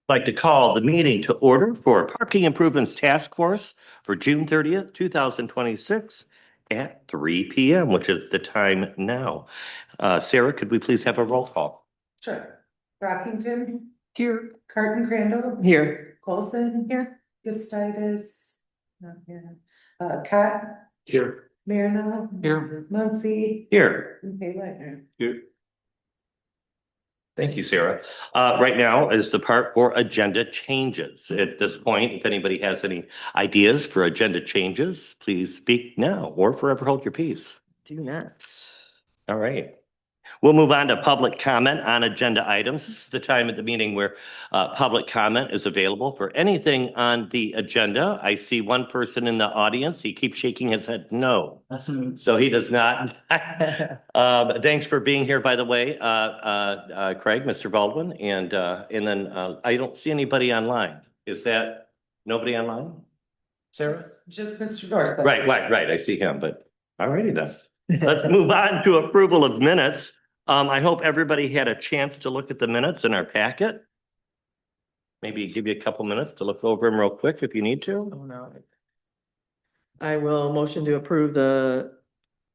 Like to call the meeting to order for Parking Improvements Task Force for June 30th, 2026 at 3 p.m., which is the time now. Sarah, could we please have a roll call? Sure. Brockington, Here. Carton Crandall, Here. Colson, Here. Gustitis, not here. Cott, Here. Marino, Here. Muncy, Here. and Kay Lightner. Here. Thank you, Sarah. Right now is the part for agenda changes. At this point, if anybody has any ideas for agenda changes, please speak now or forever hold your peace. Do not. All right. We'll move on to public comment on agenda items. This is the time of the meeting where public comment is available for anything on the agenda. I see one person in the audience. He keeps shaking his head no. So he does not. Thanks for being here, by the way, Craig, Mr. Baldwin. And then I don't see anybody online. Is that nobody online? Sarah? Just Mr. Dorset. Right. I see him, but all righty then. Let's move on to approval of minutes. I hope everybody had a chance to look at the minutes in our packet. Maybe give you a couple minutes to look over them real quick if you need to. Oh, no. I will motion to approve the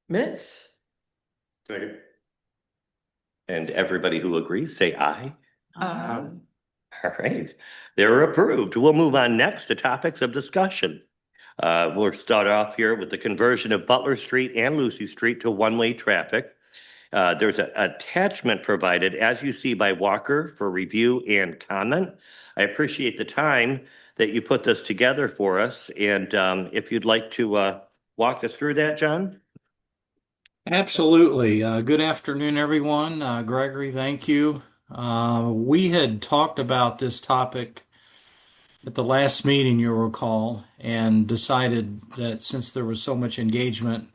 minutes. Second. And everybody who agrees, say aye. All right, they're approved. We'll move on next to topics of discussion. We'll start off here with the conversion of Butler Street and Lucy Street to one-way traffic. There's an attachment provided, as you see, by Walker for review and comment. I appreciate the time that you put this together for us. And if you'd like to walk us through that, John? Absolutely. Good afternoon, everyone. Gregory, thank you. We had talked about this topic at the last meeting, you'll recall, and decided that since there was so much engagement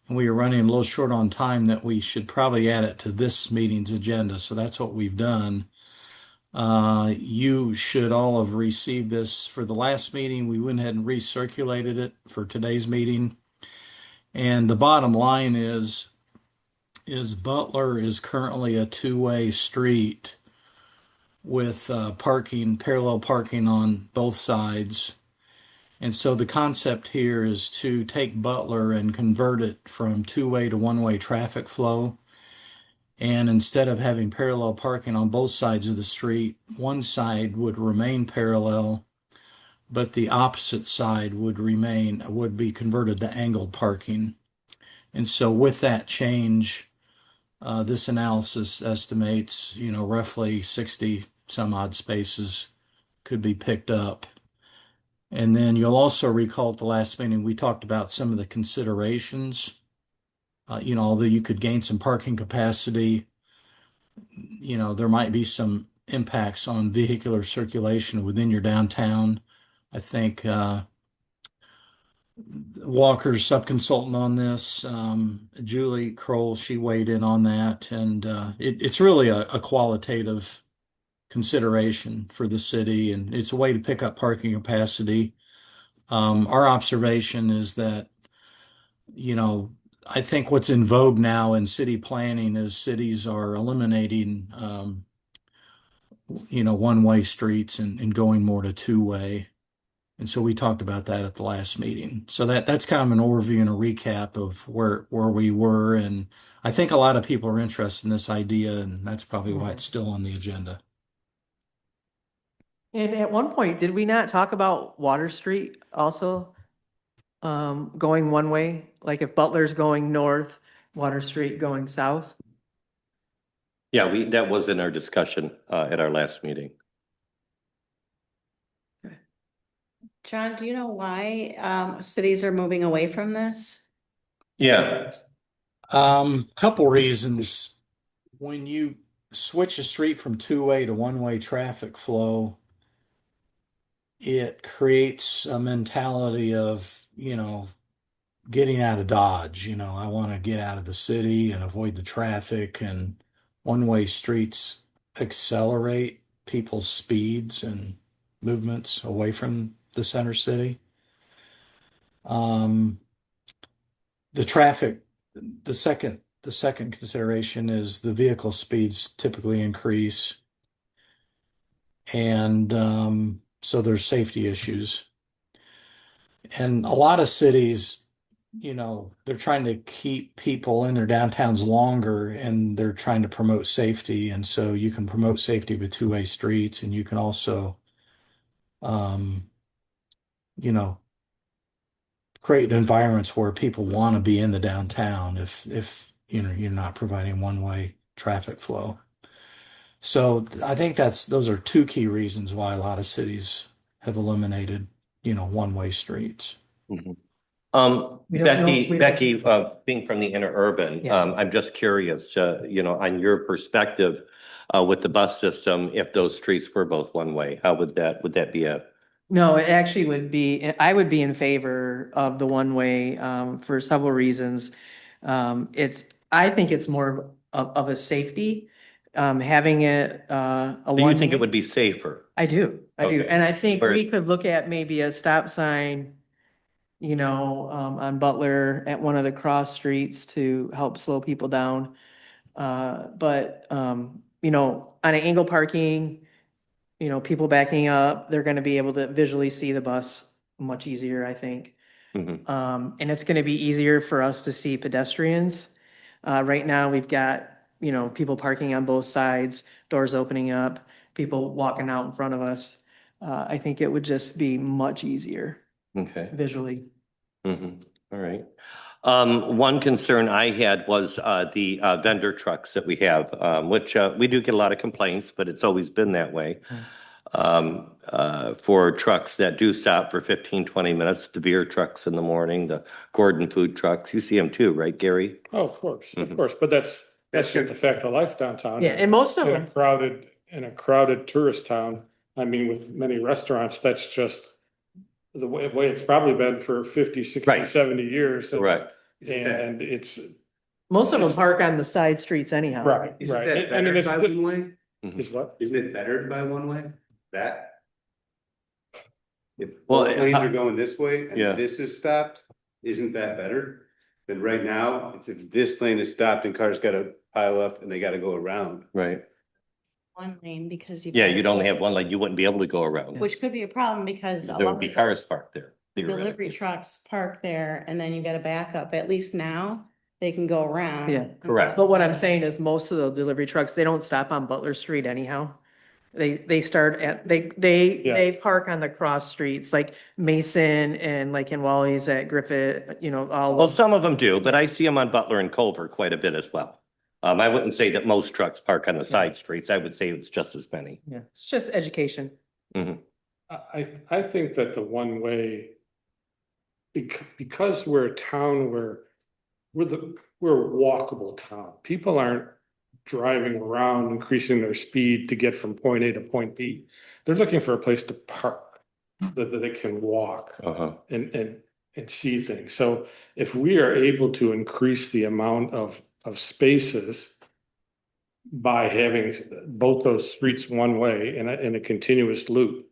and we were running a little short on time, that we should probably add it to this meeting's agenda. So that's what we've done. You should all have received this for the last meeting. We went ahead and recirculated it for today's meeting. And the bottom line is Butler is currently a two-way street with parallel parking on both sides. And so the concept here is to take Butler and convert it from two-way to one-way traffic flow. And instead of having parallel parking on both sides of the street, one side would remain parallel, but the opposite side would be converted to angled parking. And so with that change, this analysis estimates, roughly 60 some odd spaces could be picked up. And then you'll also recall at the last meeting, we talked about some of the considerations. Although you could gain some parking capacity, there might be some impacts on vehicular circulation within your downtown. I think Walker's subconsultant on this, Julie Kroll, she weighed in on that. And it's really a qualitative consideration for the city, and it's a way to pick up parking capacity. Our observation is that, I think what's in vogue now in city planning is cities are eliminating, one-way streets and going more to two-way. And so we talked about that at the last meeting. So that's kind of an overview and a recap of where we were. And I think a lot of people are interested in this idea, and that's probably why it's still on the agenda. And at one point, did we not talk about Water Street also going one way? Like if Butler's going north, Water Street going south? Yeah, that was in our discussion at our last meeting. John, do you know why cities are moving away from this? Yeah. Couple reasons. When you switch a street from two-way to one-way traffic flow, it creates a mentality of, getting out of Dodge. I want to get out of the city and avoid the traffic, and one-way streets accelerate people's speeds and movements away from the center city. The traffic, the second consideration is the vehicle speeds typically increase. And so there's safety issues. And a lot of cities, they're trying to keep people in their downtowns longer and they're trying to promote safety. And so you can promote safety with two-way streets and you can also, um, you know, create environments where people want to be in the downtown if you're not providing one-way traffic flow. So I think those are two key reasons why a lot of cities have eliminated, one-way streets. Mhm. We don't know- we don't- Becky, being from the interurban, Yeah. I'm just curious, on your perspective, with the bus system, if those streets were both one way, how would that be a? No, it actually I would be in favor of the one-way, for several reasons. I think it's more of a safety, having it, a Do you think it one. would be safer? I do. Okay. And I think Whereas- we could look at maybe a stop sign, on Butler at one of the cross streets to help slow people down. But, on an angle parking, people backing up, they're gonna be able to visually see the bus much easier, I think. Mhm. And it's gonna be easier for us to see pedestrians. Right now, we've got, people parking on both sides, doors opening up, people walking out in front of us. I think it would just be much easier Okay. visually. Mhm. All right. One concern I had was the vendor trucks that we have, which we do get a lot of complaints, but it's always been that way. For trucks that do stop for 15, 20 minutes, the beer trucks in the morning, the Gordon food trucks, you see them too, right, Gary? Oh, of course, Mhm. of course, but that's just a fact of life downtown. Yeah, and most of In them, a crowded tourist town, I mean, with many restaurants, that's just the way it's probably been for 50, 60, Right. 70 years. Correct. And it's, most of them park on the side streets anyhow. right, Isn't right. that I mean, bettered it's, by one way? is what? Isn't it bettered by one way? That? If Well, both lanes are going this way yeah. and this is stopped, isn't that better? Then right now, it's if this lane is stopped and cars gotta pile up and they gotta go around. Right. One lane because you. Yeah, you'd only have one, like you wouldn't be able to go around. Which could be a problem because a There lot would be of cars parked there. delivery theoretically. trucks park there and then you got to back up. At least now they can go around. Yeah. Correct. But what I'm saying is most of the delivery trucks, they don't stop on Butler Street anyhow. They start at, they park on the cross streets like Mason and like in Wally's at Griffith, all. Well, some of them do, but I see them on Butler and Culver quite a bit as well. I wouldn't say that most trucks park on the side streets. I would say it's just as many. Yeah, it's just education. I think that the one way, because we're a town where we're a walkable town. People aren't driving around, increasing their speed to get from point A to point B. They're looking for a place to park that they can walk Uh-huh. and see things. So if we are able to increase the amount of spaces by having both those streets one way in a continuous loop,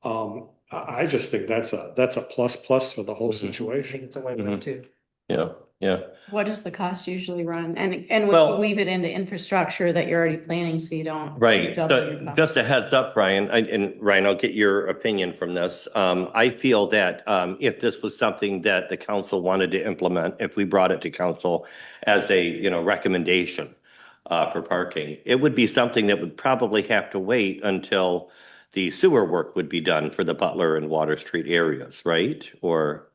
I just think that's a plus for the whole Mhm. I think situation. it's a win-win Mhm. too. Yeah, yeah. What does the cost usually run? And we Well- weave it into infrastructure that you're already planning so you don't. Right, double so your costs. just a heads up, Ryan, and Ryan, I'll get your opinion from this. I feel that if this was something that the council wanted to implement, if we brought it to council as a, recommendation for parking, it would be something that would probably have to wait until the sewer work would be done for the Butler and Water Street areas, right? Or,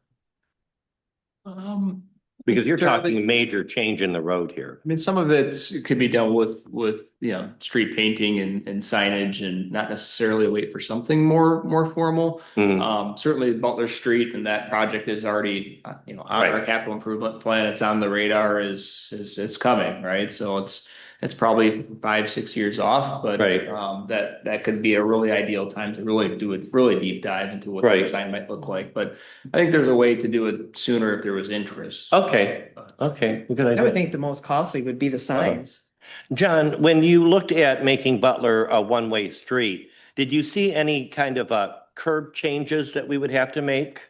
because you're talking a major change in the road here. I mean, some of it could be dealt with, street painting and signage and not necessarily wait for something more formal. Mhm. Certainly Butler Street and that project is already, on our Right. capital improvement plan. It's on the radar it's coming, right? So it's probably 5-6 years off, but Right. That could be a really ideal time to really do a really deep dive into what the Right. design might look like. But I think there's a way to do it sooner if there was interest. Okay. Okay, good I would idea. think the most costly would be the signs. John, when you looked at making Butler a one-way street, did you see any kind of curb changes that we would have to make?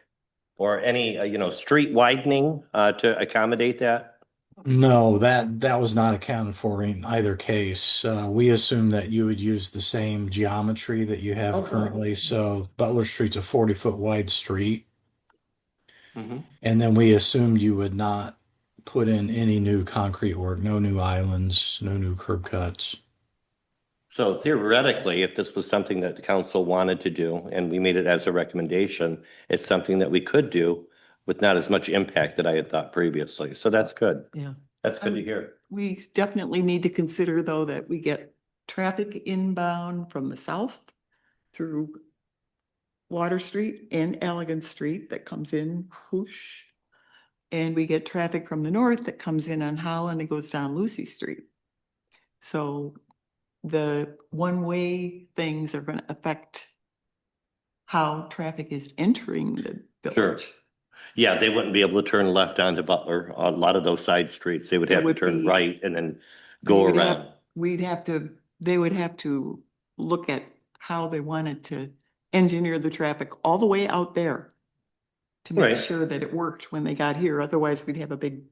Or any, street widening to accommodate that? No, that was not accounted for in either case. We assumed that you would use the same geometry that you have Okay. currently. So Butler Street's a 40-foot wide street. Mhm. And then we assumed you would not put in any new concrete work, no new islands, no new curb cuts. So theoretically, if this was something that the council wanted to do and we made it as a recommendation, it's something that we could do with not as much impact that I had thought previously. So that's good. Yeah. That's good to hear. We definitely need to consider, though, that we get traffic inbound from the south through Water Street and Allegan Street that comes in whoosh. And we get traffic from the north that comes in on Holland and goes down Lucy Street. So the one-way things are going to affect how traffic is entering the Sure. village. Yeah, they wouldn't be able to turn left onto Butler. A lot of those side streets, they would It have to would turn be- right and then go We'd have- around. They would have to look at how they wanted to engineer the traffic all the way out there to make Right. sure that it worked when they got here. Otherwise, we'd have a big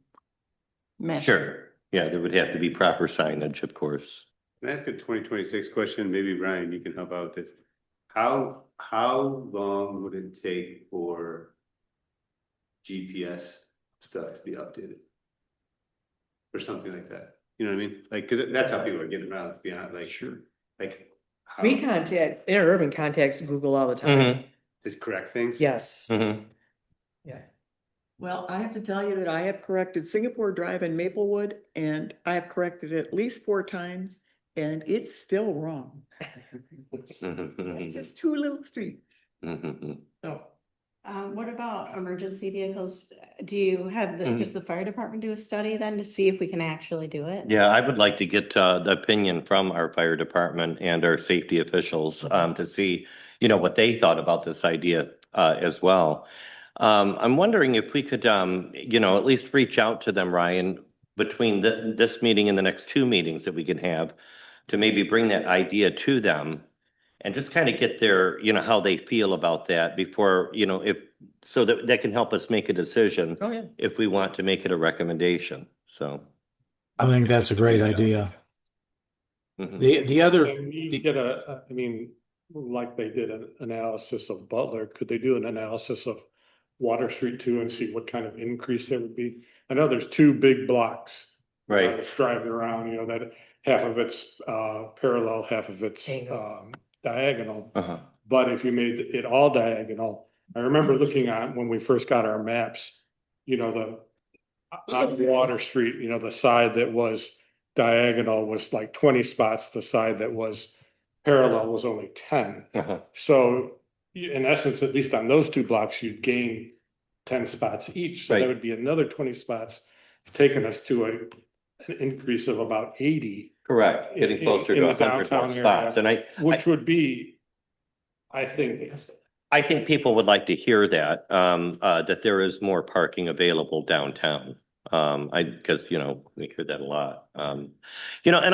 mess. Sure. Yeah, there would have to be proper signage, of course. Can I ask a 2026 question? Maybe Ryan, you can help out with this. How long would it take for GPS stuff to be updated? Or something like that, you know what I mean? Like, cause that's how people are getting around, to be honest, like, sure, like. how- We contact, Interurban contacts Google all the time. To correct things? Yes. Mhm. Yeah. Well, I have to tell you that I have corrected Singapore Drive in Maplewood, and I have corrected it at least 4 times, and it's still wrong. It's just 2 little streets. So. What about emergency vehicles? Do you have Mhm. does the fire department do a study then to see if we can actually do it? Yeah, I would like to get the opinion from our fire department and our safety officials to see, what they thought about this idea as well. I'm wondering if we could, at least reach out to them, Ryan, between this meeting and the next 2 meetings that we can have to maybe bring that idea to them and just kind of get their, how they feel about that before, so that can help us make a decision Oh, yeah. if we want to make it a recommendation. So. I think that's a great idea. Mhm. The other, And you get like they did an analysis of Butler, could they do an analysis of Water Street too and see what kind of increase there would be? I know there's 2 big blocks. Right. Driving around, that half of it's parallel, half of it's Angle. diagonal. Uh-huh. But if you made it all diagonal, I remember looking at when we first got our maps, the on Water Street, the side that was diagonal was like 20 spots, the side that was parallel was only 10. Uh-huh. So in essence, at least on those 2 blocks, you'd gain 10 spots each. So Right. that would be another 20 spots, taking us to an increase of about 80. Correct, getting in- closer in to the 100 more downtown spots. And Which would be, I think, I think people would like to hear that, that there is more parking available downtown. Because, we hear that a lot. And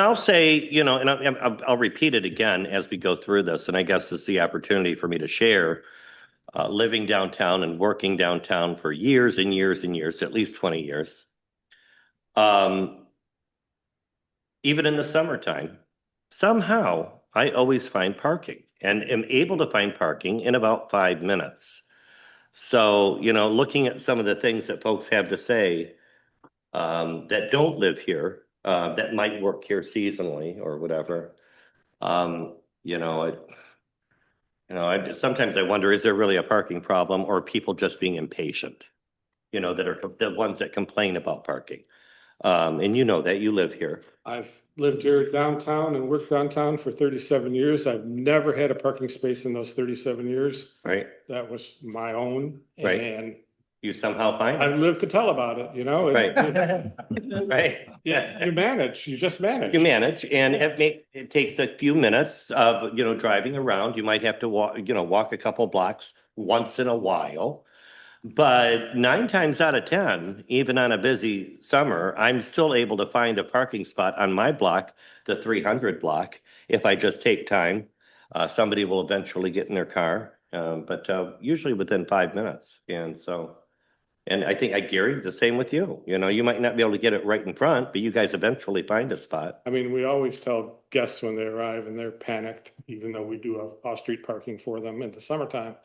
I'll say, and I'll repeat it again as we go through this, and I guess this is the opportunity for me to share, living downtown and working downtown for years and years and years, at least 20 years. Even in the summertime, somehow I always find parking and am able to find parking in about 5 minutes. So, looking at some of the things that folks have to say that don't live here, that might work here seasonally or whatever. Sometimes I wonder, is there really a parking problem or people just being impatient? That are the ones that complain about parking. And that you live here. I've lived here downtown and worked downtown for 37 years. I've never had a parking space in those 37 years. Right. That was my own. Right. And You somehow find I've it. lived to tell about it, Right. Right. Yeah, you manage, you just manage. You manage, and it takes a few minutes of, driving around. You might have to walk a couple blocks once in a while. But 9 times out of 10, even on a busy summer, I'm still able to find a parking spot on my block, the 300 block, if I just take time. Somebody will eventually get in their car, but usually within 5 minutes. And so, And I think, Gary, the same with you. You know, you might not be able to get it right in front, but you guys eventually find a spot. I mean, we always tell guests when they arrive and they're panicked, even though we do have off-street parking for them in the summertime.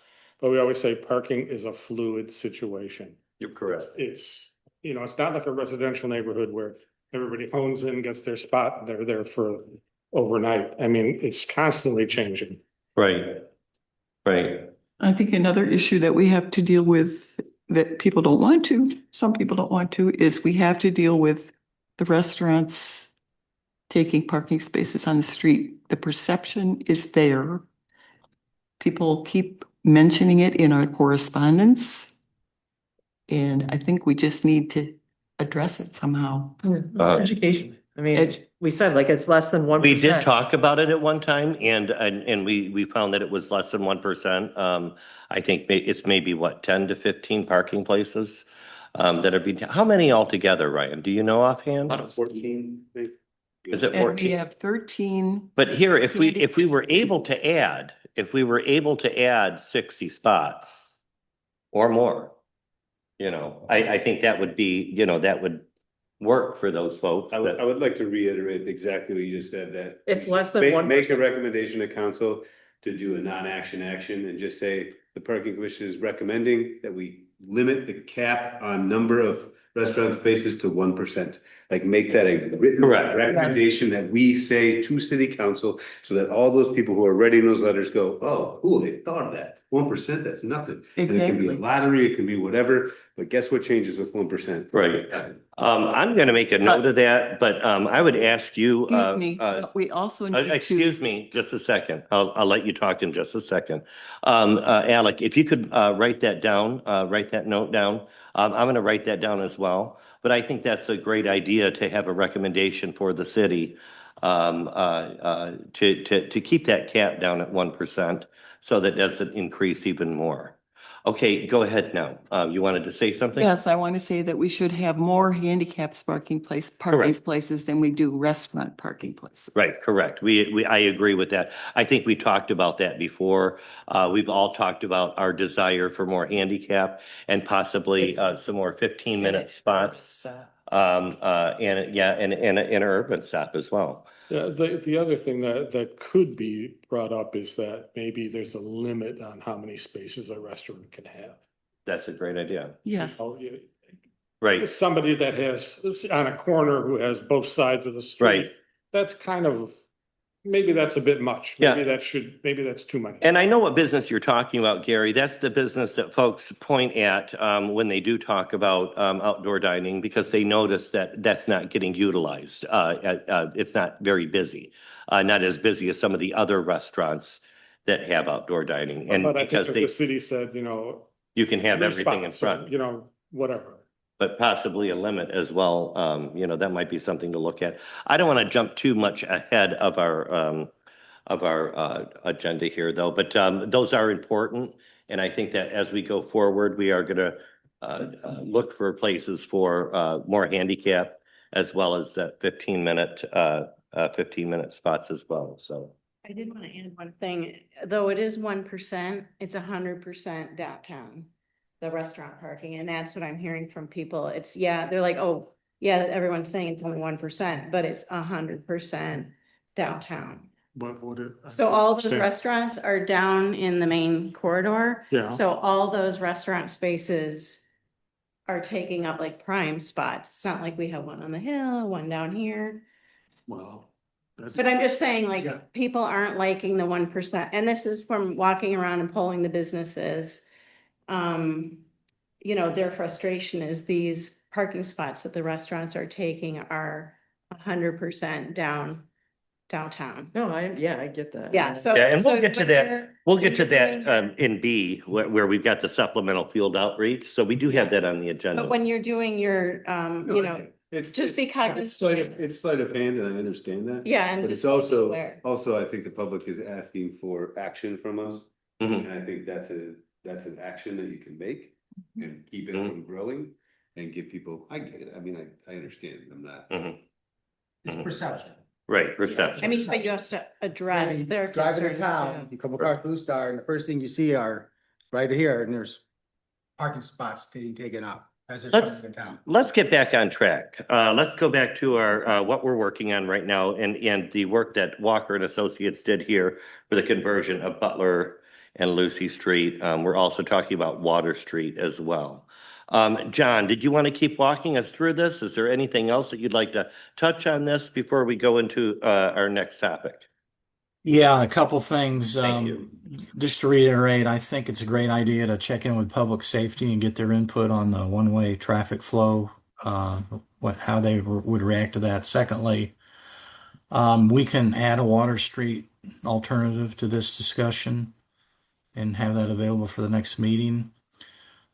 But we always say parking is a fluid situation. You're correct. It's, you know, it's not like a residential neighborhood where everybody hones in, gets their spot, and they're there for overnight. I mean, it's constantly changing. Right. Right. I think another issue that we have to deal with that people don't want to, some people don't want to, is we have to deal with the restaurants taking parking spaces on the street. The perception is there. People keep mentioning it in our correspondence. And I think we just need to address it somehow. Education. I mean, we said like it's less than 1%. We did talk about it at one time and we found that it was less than 1%. I think it's maybe what, 10 to 15 parking places that are being, how many altogether, Ryan? Do you know offhand? 14, maybe. Is it And we 14? have 13. But here, if we were able to add, 60 spots or more, you know, I think that would be, you know, that would work for those folks. I would like to reiterate exactly what you just said, that. It's less than Make 1%. a recommendation to council to do a non-action action and just say the parking commission is recommending that we limit the cap on number of restaurant spaces to 1%. Like make that a written Correct. recommendation that we say to city council, so that all those people who are writing those letters go, oh, cool, they thought of that. 1%, that's nothing. And it can be a Exactly. lottery, it can be whatever, but guess what changes with 1%? Right. I'm gonna make a note of that, but I would ask you, Excuse me, but we also need to. excuse me, just a second. I'll let you talk in just a second. Alec, if you could write that down, write that note down. I'm gonna write that down as well. But I think that's a great idea to have a recommendation for the city to keep that cap down at 1%, so that doesn't increase even more. Okay, go ahead now. You wanted to say something? Yes, I want to say that we should have more handicap parking places than we do restaurant parking places. Right, correct. I agree with that. I think we talked about that before. We've all talked about our desire for more handicap and possibly some more 15-minute spots. And an urban stop as well. Yeah, the other thing that could be brought up is that maybe there's a limit on how many spaces a restaurant can have. That's a great idea. Yes. Right, Somebody that has, on a corner who has both sides of the street. right. That's kind of, maybe that's a bit much. Yeah. Maybe that's too many. And I know what business you're talking about, Gary. That's the business that folks point at when they do talk about outdoor dining, because they notice that that's not getting utilized. It's not very busy, not as busy as some of the other restaurants that have outdoor dining. And But I think because if the city said, you know. you can have 3 everything in spots or, front. You know, whatever. But possibly a limit as well. You know, that might be something to look at. I don't want to jump too much ahead of our agenda here, though, but those are important. And I think that as we go forward, we are going to look for places for more handicap, as well as that 15-minute spots as well. So. I did want to add one thing, though it is 1%, it's 100% downtown, the restaurant parking, and that's what I'm hearing from people. It's, yeah, they're like, oh, yeah, everyone's saying it's only 1%, but it's 100% downtown. But would it? So all those Same. restaurants are down in the main corridor. Yeah. So all those restaurant spaces are taking up like prime spots. It's not like we have one on the hill, one down here. Well. But I'm just saying, like, Yeah. people aren't liking the 1%, and this is from walking around and polling the businesses. You know, their frustration is these parking spots that the restaurants are taking are 100% downtown. No, I get that. Yeah, so. Yeah, and we'll so get to when that. you're- We'll when get to you're that doing your- in B, where we've got the supplemental field outreach. So we do have that on the agenda. But when you're doing your, you know, just be cognizant. It's sleight of hand, and I understand that. yeah, and But it's just be also, aware. I think the public is asking for action from us. Mhm. And I think that's an action that you can make and keep it Mhm. from growing and give people, I get it. I mean, I understand. I'm not. Mhm. It's Mhm. perception. Right, perception. I mean, but you have to address their Driving to concerns town, too. you come across Blue Star and the first thing you see are right here and there's parking spots getting taken up. as they're Let's- coming to town. Let's get back on track. Let's go back to our, what we're working on right now and the work that Walker and Associates did here for the conversion of Butler and Lucy Street. We're also talking about Water Street as well. John, did you want to keep walking us through this? Is there anything else that you'd like to touch on this before we go into, our next topic? Yeah, a couple things. Thank you. Just to reiterate, I think it's a great idea to check in with public safety and get their input on the one-way traffic flow, how they would react to that. Secondly, we can add a Water Street alternative to this discussion and have that available for the next meeting.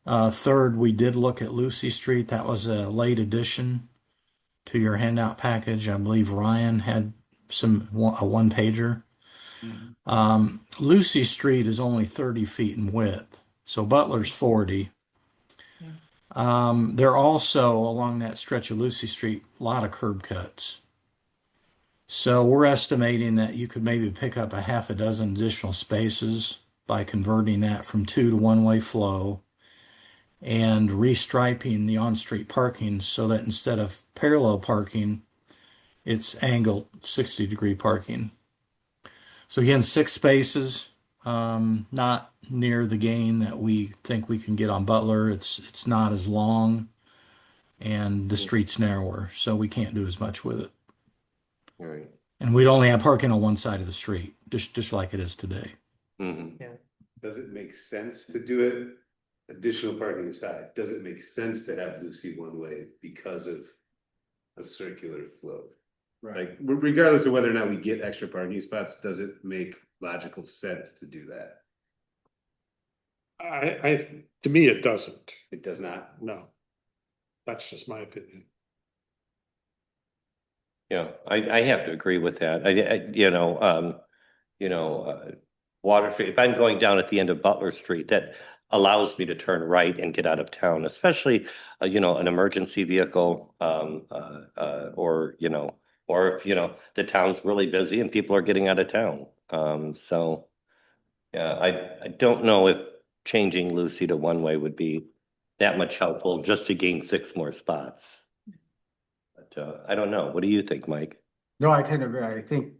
Third, we did look at Lucy Street. That was a late addition to your handout package. I believe Ryan had a one-pager. Lucy Street is only 30 feet in width, so Butler's 40. There are also, along that stretch of Lucy Street, a lot of curb cuts. So we're estimating that you could maybe pick up a half a dozen additional spaces by converting that from two to one-way flow and restriping the on-street parking so that instead of parallel parking, it's angled 60-degree parking. So again, 6 spaces, not near the gain that we think we can get on Butler. It's not as long, and the street's narrower, so we can't do as much with it. All right. And we'd only have parking on one side of the street, just like it is today. Mhm. Does it make sense to do it additional parking aside? Does it make sense to have Lucy one way because of a circular flow? Like, regardless of whether or not we get extra parking spots, does it make logical sense to do that? To me, it doesn't. It does not. No. That's just my opinion. Yeah, I have to agree with that. Water Street, if I'm going down at the end of Butler Street, that allows me to turn right and get out of town, especially, an emergency vehicle, or if, the town's really busy and people are getting out of town. Yeah, I don't know if changing Lucy to one way would be that much helpful just to gain 6 more spots. But, I don't know. What do you think, Mike? No, I tend to agree. I think,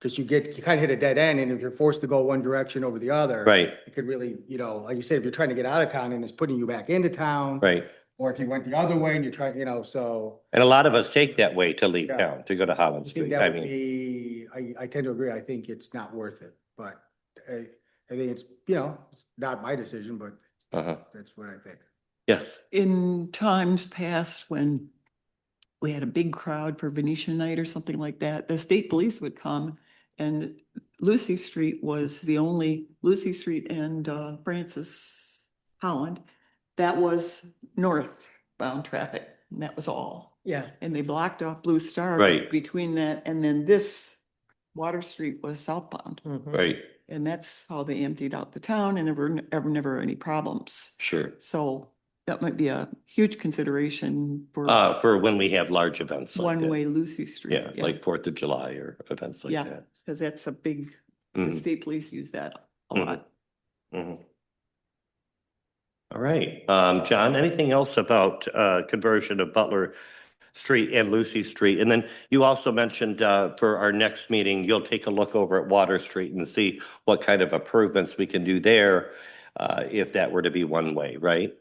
because you kind of hit a dead end, and if you're forced to go one direction over the other. Right, It could really, like you said, if you're trying to get out of town and it's putting you back into town. right. Or if you went the other way and you're trying, so. And a lot of us take that way to leave Yeah. town, to go to Holland I think Street. that I would mean, be, I tend to agree. I think it's not worth it, but I think it's, it's not my decision, but uh-huh. that's what I think. Yes, In times past, when we had a big crowd for Venetian night or something like that, the state police would come, and Lucy Street was the only, Lucy Street and Francis Holland, that was northbound traffic, and that was all. Yeah. And they blocked off Blue Star. Right. Between that, and then this Water Street was southbound. Mhm. right, And that's how they emptied out the town, and there were never any problems. sure. So that might be a huge consideration for For when we have large events like that. one-way Lucy Street. Yeah, like 4th of July or events like Yeah. that. Because that's a big, the Mhm, state police use that a Mhm. lot. mhm. All right, John, anything else about conversion of Butler Street and Lucy Street? And then you also mentioned for our next meeting, you'll take a look over at Water Street and see what kind of improvements we can do there if that were to be one way, right?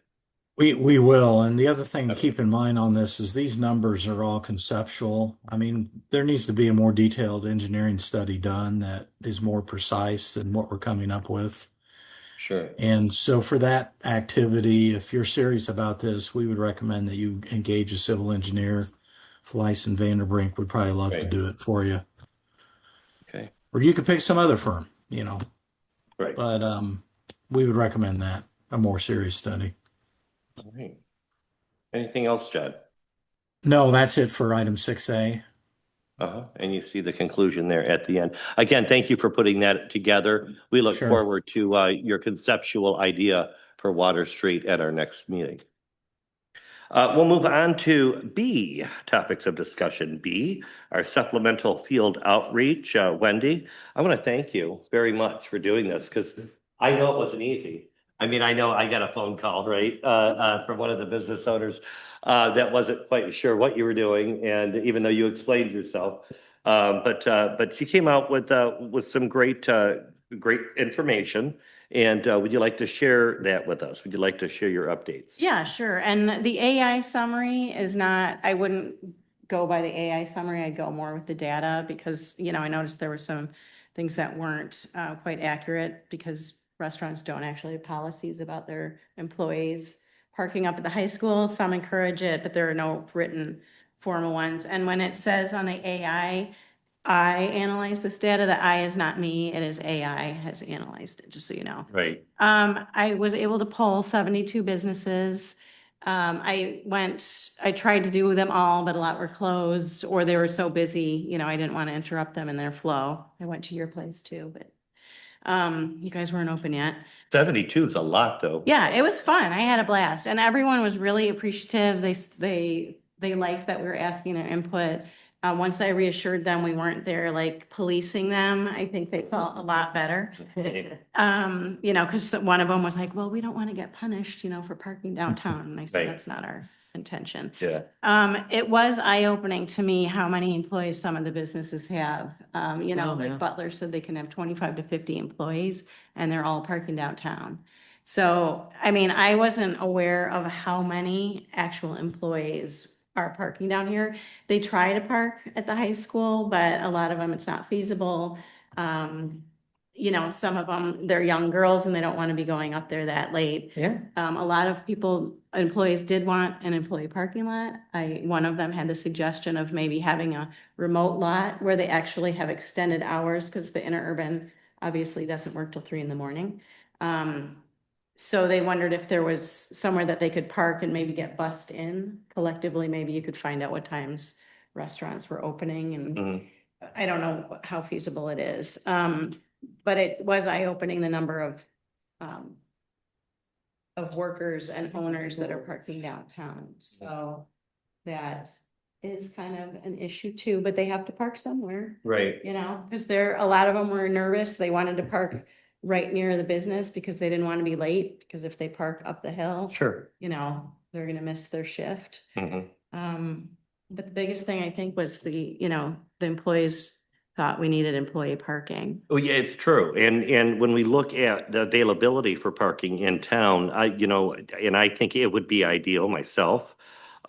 We will. And the other thing to keep in mind on this is these numbers are all conceptual. I mean, there needs to be a more detailed engineering study done that is more precise than what we're coming up with. Sure. And so for that activity, if you're serious about this, we would recommend that you engage a civil engineer. Fleiss and Vanderbrink would probably love to Right. do it for you. Okay, Or you could pick some other firm, right. but we would recommend that, a more serious study. All right. Anything else, Judd? No, that's it for item 6A. Uh-huh. And you see the conclusion there at the end. Again, thank you for putting that together. We look Sure. forward to your conceptual idea for Water Street at our next meeting. We'll move on to B, topics of discussion. B, our supplemental field outreach. Wendy, I want to thank you very much for doing this because I know it wasn't easy. I mean, I know I got a phone call, right, from one of the business owners, that wasn't quite sure what you were doing, and even though you explained yourself. But you came out with some great information. And, would you like to share that with us? Would you like to share your updates? Yeah, sure. And the AI summary is not, I wouldn't go by the AI summary. I'd go more with the data because, I noticed there were some things that weren't quite accurate because restaurants don't actually have policies about their employees parking up at the high school. Some encourage it, but there are no written formal ones. And when it says on the AI, I analyze this data, the I is not me, it is AI has analyzed it, just so you know. Right. I was able to poll 72 businesses. I tried to do them all, but a lot were closed or they were so busy, I didn't want to interrupt them in their flow. I went to your place too, but you guys weren't open yet. 72 is a lot, though. Yeah, it was fun. I had a blast and everyone was really appreciative. They liked that we were asking their input. Once I reassured them we weren't there like policing them, I think they felt a lot better. Because one of them was like, well, we don't want to get punished, for parking downtown. And I said, Right. that's not our intention. Yeah. It was eye-opening to me how many employees some of the businesses have. Oh, yeah. Like Butler said they can have 25 to 50 employees and they're all parking downtown. So, I mean, I wasn't aware of how many actual employees are parking down here. They try to park at the high school, but a lot of them, it's not feasible. Some of them, they're young girls and they don't want to be going up there that late. Yeah. A lot of employees did want an employee parking lot. One of them had the suggestion of maybe having a remote lot where they actually have extended hours because the interurban obviously doesn't work till 3 a.m. So they wondered if there was somewhere that they could park and maybe get bussed in collectively. Maybe you could find out what times restaurants were opening and Mhm. I don't know how feasible it is. But it was eye-opening the number of workers and owners that are parking downtown. So that is kind of an issue too, but they have to park somewhere, Right. because a lot of them were nervous. They wanted to park right near the business because they didn't want to be late, because if they park up the hill, Sure. they're gonna miss their shift. Mhm. But the biggest thing I think was the employees thought we needed employee parking. Oh, yeah, it's true. And when we look at the availability for parking in town, and I think it would be ideal myself.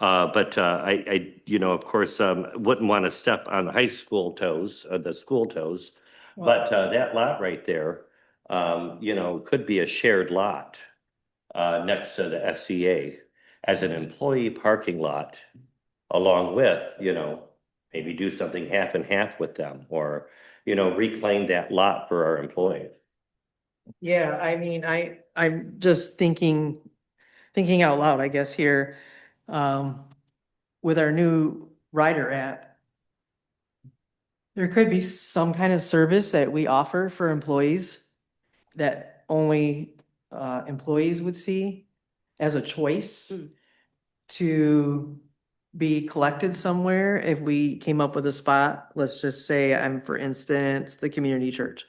But of course, wouldn't want to step on the high school toes, the school toes. But that lot right there, could be a shared lot next to the SCA as an employee parking lot, along with, maybe do something half and half with them, or, reclaim that lot for our employees. Yeah, I mean, I'm just thinking out loud, I guess, here. With our new Rider app, there could be some kind of service that we offer for employees that only employees would see as a choice to be collected somewhere. If we came up with a spot, let's just say for instance, the community church.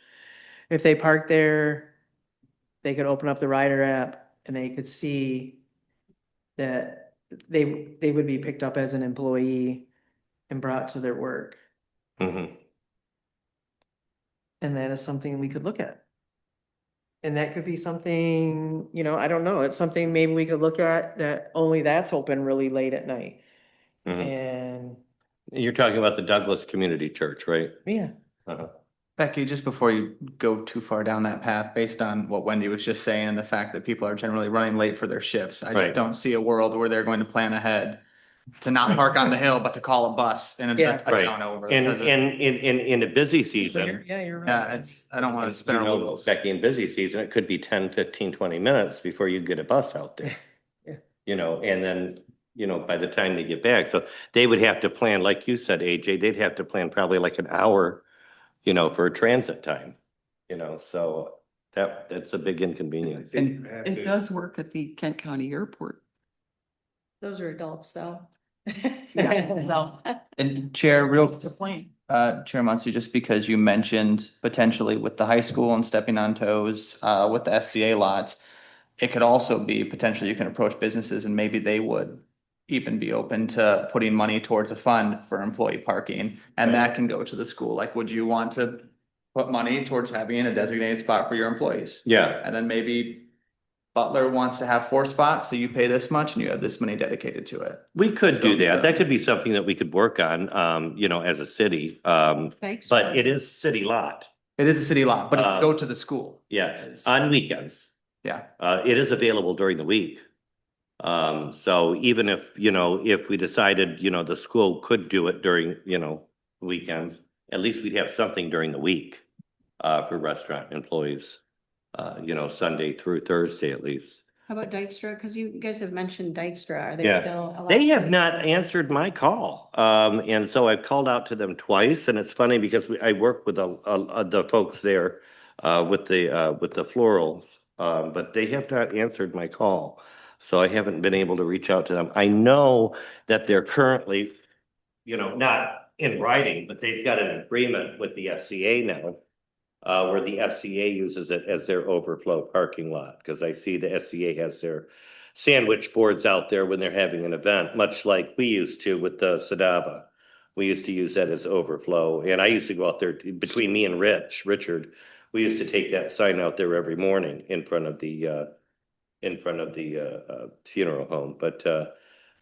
If they park there, they could open up the Rider app and they could see that they would be picked up as an employee and brought to their work. Mhm. And that is something we could look at. And that could be something, I don't know, it's something maybe we could look at that only that's open really late at night. Mhm. And You're talking about the Douglas Community Church, right? yeah, Uh-huh. Becky, just before you go too far down that path, based on what Wendy was just saying and the fact that people are generally running late for their shifts, I Right. just don't see a world where they're going to plan ahead to not park on the hill, but to call a bus and Yeah. I Right. don't know. And in a busy season, yeah, you're right. Yeah, I don't want to spin our wheels. Becky, in busy season, it could be 10, 15, 20 minutes before you get a bus out there. Yeah. And then, by the time they get back, so they would have to plan, like you said, AJ, they'd have to plan probably like an hour, for transit time, so that's a big inconvenience. And it does work at the Kent County Airport. Those are adults though. Yeah, well, And Chair, it's a plane. Chair Muncy, just because you mentioned potentially with the high school and stepping on toes, with the SCA lot, it could also be potentially you can approach businesses and maybe they would even be open to putting money towards a fund for employee parking, and that can go to the school. Like, would you want to put money towards having a designated spot for your employees? Yeah, And then maybe Butler wants to have 4 spots, so you pay this much and you have this money dedicated to it. we could do So, that. That could be something that we could work on, as a city. Thanks. But it is city lot. It is a city lot, but it would go to the school. Yeah, on weekends. Yeah. It is available during the week. So even if, if we decided, the school could do it during, weekends, at least we'd have something during the week, for restaurant employees, Sunday through Thursday at least. How about Dykstra? Because you guys have mentioned Dykstra. Are they Yeah. still allowed? They have not answered my call. And so I've called out to them twice, and it's funny because I work with the folks there, with the florals, but they have not answered my call. So I haven't been able to reach out to them. I know that they're currently, not in writing, but they've got an agreement with the SCA now, where the SCA uses it as their overflow parking lot, because I see the SCA has their sandwich boards out there when they're having an event, much like we used to with the Sadava. We used to use that as overflow, and I used to go out there between me and Richard. We used to take that sign out there every morning in front of the funeral home. But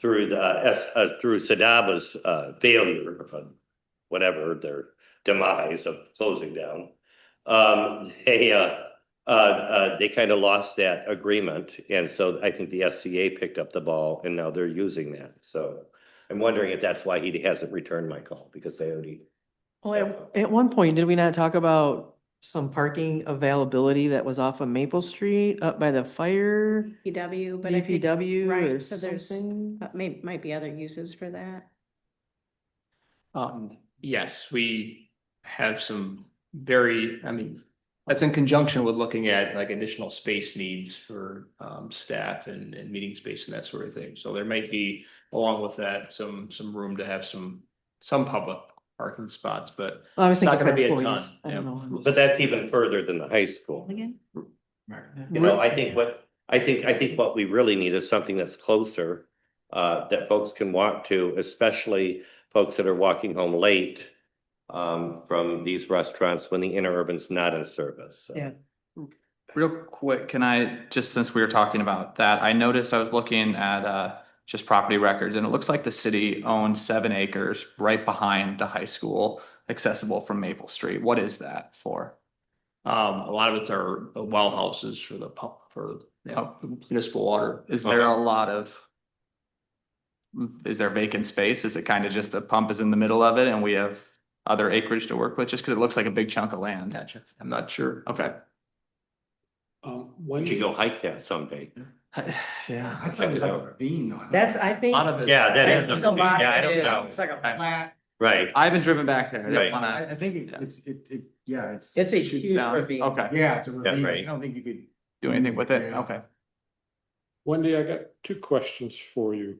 through through Sadava's failure, whatever their demise of closing down, they kind of lost that agreement, and so I think the SCA picked up the ball, and now they're using that. So I'm wondering if that's why he hasn't returned my call, because they already. Well, at one point, did we not talk about some parking availability that was off of Maple Street up by the fire? DPW, but I think, DPW or right, so there's, something? might be other uses for that. Yes, we have some that's in conjunction with looking at like additional space needs for staff and meeting space and that sort of thing. So there might be, along with that, some room to have some public parking spots, but Well, I was it's not thinking gonna for be a ton. employees. I don't know. I'm But just- that's even further than the high school. Again? I think what we really need is something that's closer, that folks can walk to, especially folks that are walking home late, from these restaurants when the interurban's not in service. So. Yeah. Real quick, can I, just since we were talking about that, I noticed I was looking at just property records, and it looks like the city owns 7 acres right behind the high school, accessible from Maple Street. What is that for? A lot of it's our well houses for the pump, for municipal water. Is there a lot of, is there vacant space? Is it kind of just the pump is in the middle of it and we have other acreage to work with? Just because it looks like a big chunk of land. I'm not sure. Okay. When We should go hike that someday. Yeah. I thought it was like a ravine though. That's, I think. A lot of it. Yeah, that I is. think a lot Yeah, I of don't it- know. It's like a flat, Right. I haven't driven back there. I Right. don't wanna, I think Yeah. it's. It's a Shoots huge down. ravine. Okay. Yeah, it's a ravine. right. I don't think you could. Do anything with it? Yeah. Okay. Wendy, I got 2 questions for you.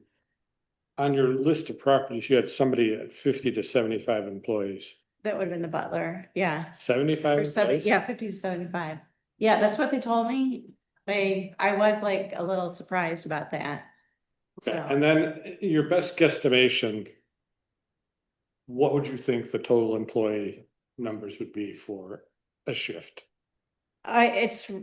On your list of properties, you had somebody at 50 to 75 employees. That would have been the Butler, yeah. 75 Or 70, employees? yeah, 50 to 75. Yeah, that's what they told me. I was like a little surprised about that. Okay, So, and then your best guesstimation, what would you think the total employee numbers would be for a shift?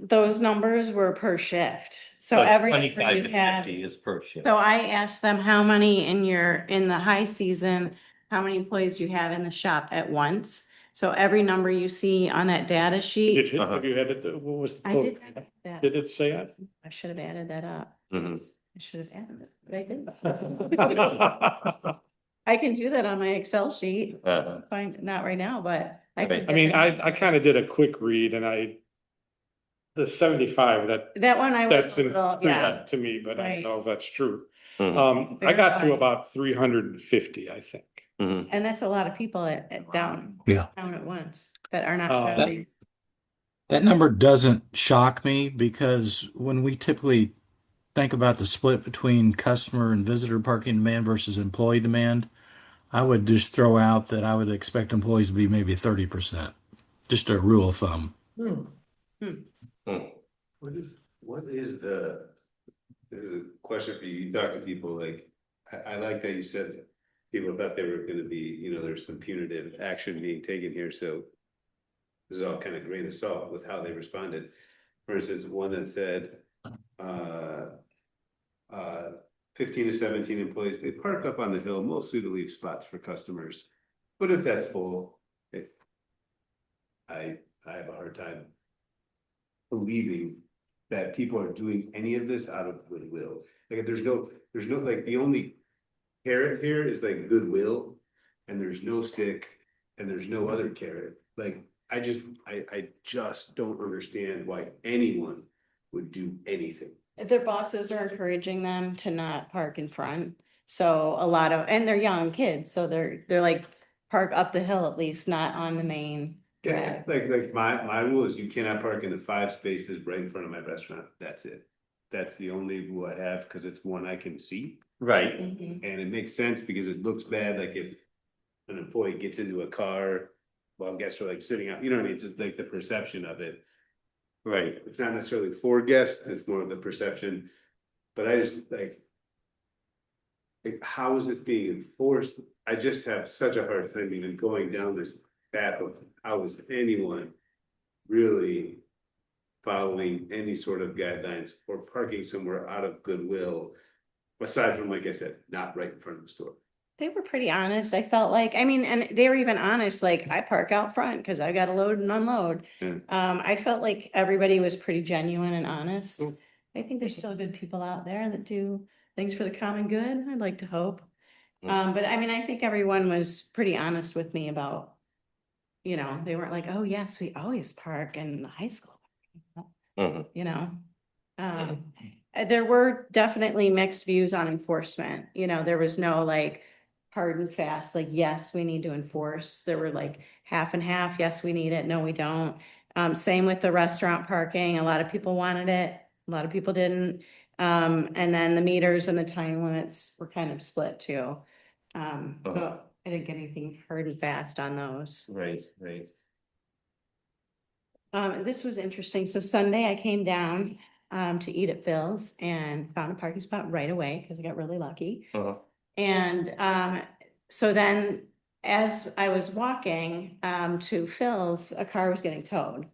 those numbers were per shift. So every number 25 you to had. 50 is per shift. So I asked them how many in the high season, how many employees you have in the shop at once? So every number you see on that data sheet, Have you had it, what was the I total? did have that. Did it say it? I should have added that up. Mhm. I should have added it, but I didn't. I can do that on my Excel sheet. Fine, not right now, but I Right. can. I mean, I kind of did a quick read and the 75, That one I was that's a little, yeah, to me, but I Right. don't know if that's true. Mhm. I got to Very about 350, I think. Mhm. and that's a lot of people at down at once that are not. That- property. That number doesn't shock me because when we typically think about the split between customer and visitor parking demand versus employee demand, I would just throw out that I would expect employees to be maybe 30%. Just a rule of thumb. Hmm. Hmm. What is? what is the, this is a question for you, you talk to people like, I like that you said that people thought they were gonna be, you know, there's some punitive action being taken here, so. This is all kind of grain of salt with how they responded. For instance, one that said, 15 to 17 employees, they park up on the hill, mostly to leave spots for customers. But if that's full, I have a hard time believing that people are doing any of this out of goodwill. Like, there's no, like, the only carrot here is like goodwill, and there's no stick, and there's no other carrot. Like, I just don't understand why anyone would do anything. Their bosses are encouraging them to not park in front. So a lot of, and they're young kids, so they're like, park up the hill at least, not on the main Yeah, drag. like my rule is you cannot park in the 5 spaces right in front of my restaurant. That's it. That's the only rule I have, because it's one I can see. Right, Mhm. And it makes sense because it looks bad, like if an employee gets into a car while guests are like sitting out, you know what I mean? Just like the perception of it. right. It's not necessarily for guests, it's more of the perception. But I just like, how is this being enforced? I just have such a hard time even going down this path of how is anyone really following any sort of guidelines or parking somewhere out of goodwill, aside from, like I said, not right in front of the store. They were pretty honest, I felt like, I mean, and they were even honest, like, I park out front because I gotta load and unload. Yeah. I felt like everybody was pretty genuine and honest. Cool. I think there's still good people out there that do things for the common good, I'd like to hope. But I mean, I think everyone was pretty honest with me about, you know, they weren't like, oh, yes, we always park in the high school. Mhm. You know? There were definitely mixed views on enforcement, you know, there was no like hard and fast, like, yes, we need to enforce. There were like half and half, yes, we need it, no, we don't. Same with the restaurant parking, a lot of people wanted it, a lot of people didn't. And then the meters and the time limits were kind of split too. So I didn't get anything hard and fast on those. Right, right. This was interesting. So Sunday I came down to eat at Phil's and found a parking spot right away because I got really lucky. Uh-huh. And so then as I was walking to Phil's, a car was getting towed.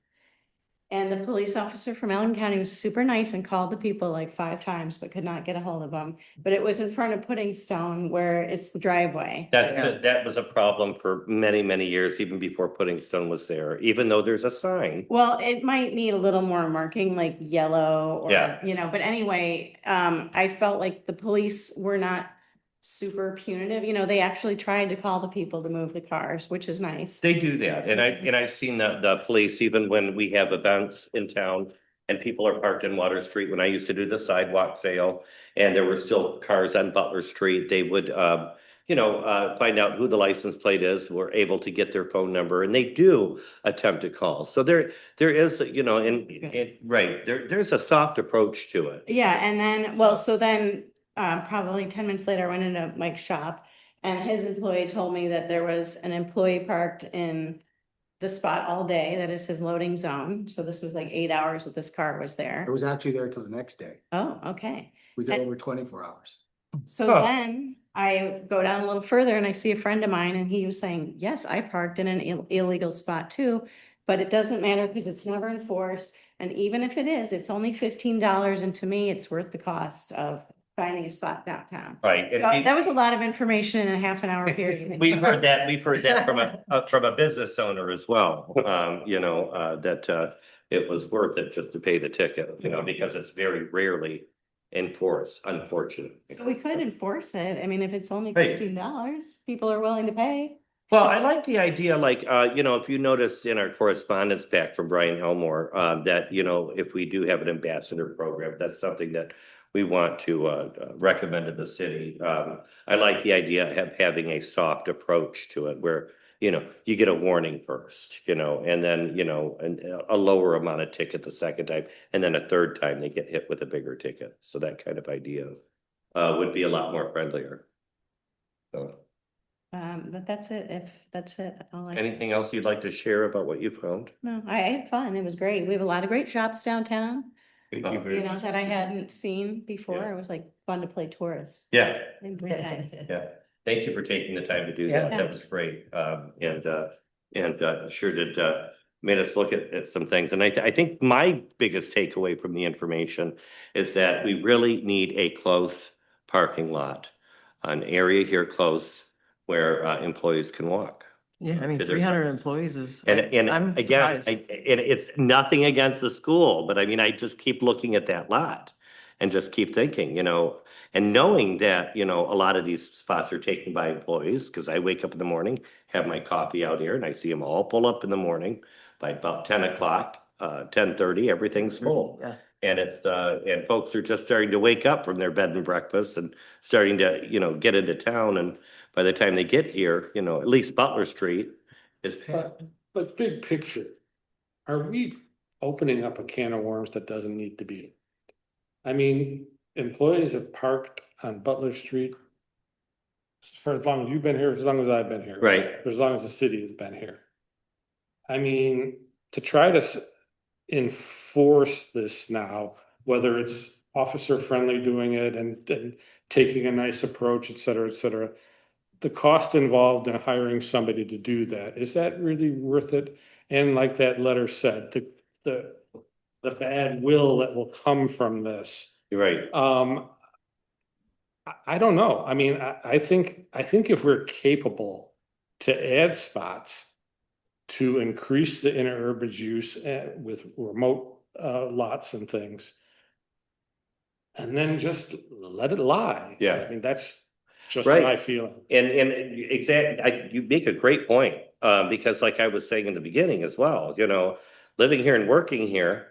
And the police officer from Allen County was super nice and called the people like 5 times, but could not get a hold of them. But it was in front of Pudding Stone where it's the driveway. That was a problem for many, many years, even before Pudding Stone was there, even though there's a sign. Well, it might need a little more marking, like yellow or, Yeah. you know, but anyway, I felt like the police were not super punitive, you know, they actually tried to call the people to move the cars, which is nice. They do that, and I've seen the police, even when we have events in town and people are parked in Water Street, when I used to do the sidewalk sale, and there were still cars on Butler Street, they would, find out who the license plate is, were able to get their phone number, and they do attempt to call. So there is, right, there's a soft approach to it. Yeah, and then, well, so then, probably 10 minutes later, I went into Mike's shop and his employee told me that there was an employee parked in the spot all day. That is his loading zone. So this was like 8 hours that this car was It there. was actually there till the next day. Oh, okay. It was there over 24 hours. So Huh. then I go down a little further and I see a friend of mine and he was saying, yes, I parked in an illegal spot too, but it doesn't matter because it's never enforced. And even if it is, it's only $15. And to me, it's worth the cost of finding a spot downtown. Right. So that was a lot of information in a half an hour period. We've heard that from a business owner as well, that it was worth it just to pay the ticket, because it's very rarely enforced, unfortunately. So we could enforce it. I mean, if it's only Right. $15, people are willing to pay. Well, I like the idea, if you noticed in our correspondence back from Brian Elmore, that, if we do have an ambassador program, that's something that we want to recommend to the city. I like the idea of having a soft approach to it where, you get a warning first, and then, and a lower amount of ticket the second time, and then a third time they get hit with a bigger ticket. So that kind of idea would be a lot more friendlier. So. But that's it. That's it. Anything else you'd like to share about what you found? No, I had fun. It was great. We have a lot of great shops downtown. Thank you very you know, much. that I hadn't seen before. Yeah. It was like fun to play tourist. Yeah, in Brunei. yeah. Thank you for taking the time to do that. Yeah. That was great. Sure did, made us look at some things. And I think my biggest takeaway from the information is that we really need a close parking lot, an area here close where employees can walk. Yeah, I mean, To their 300 cars. employees is, And I'm again, surprised. and it's nothing against the school, but I mean, I just keep looking at that lot and just keep thinking, and knowing that, a lot of these spots are taken by employees, because I wake up in the morning, have my coffee out here, and I see them all pull up in the morning by about 10 o'clock, 10:30, everything's full. Yeah. And and folks are just starting to wake up from their bed and breakfast and starting to, get into town. And by the time they get here, at least Butler Street is packed. But big picture, are we opening up a can of worms that doesn't need to be? I mean, employees have parked on Butler Street for as long as you've been here, as long as I've been here. Right. For as long as the city has been here. I mean, to try to enforce this now, whether it's officer friendly doing it and taking a nice approach, et cetera, the cost involved in hiring somebody to do that, is that really worth it? And like that letter said, the bad will that will come from this. You're right. I don't know. I mean, I think if we're capable to add spots to increase the interurban use with remote lots and things, and then just let it lie. Yeah. I mean, that's just Right. my feeling. And exactly, you make a great point, because like I was saying in the beginning as well, living here and working here,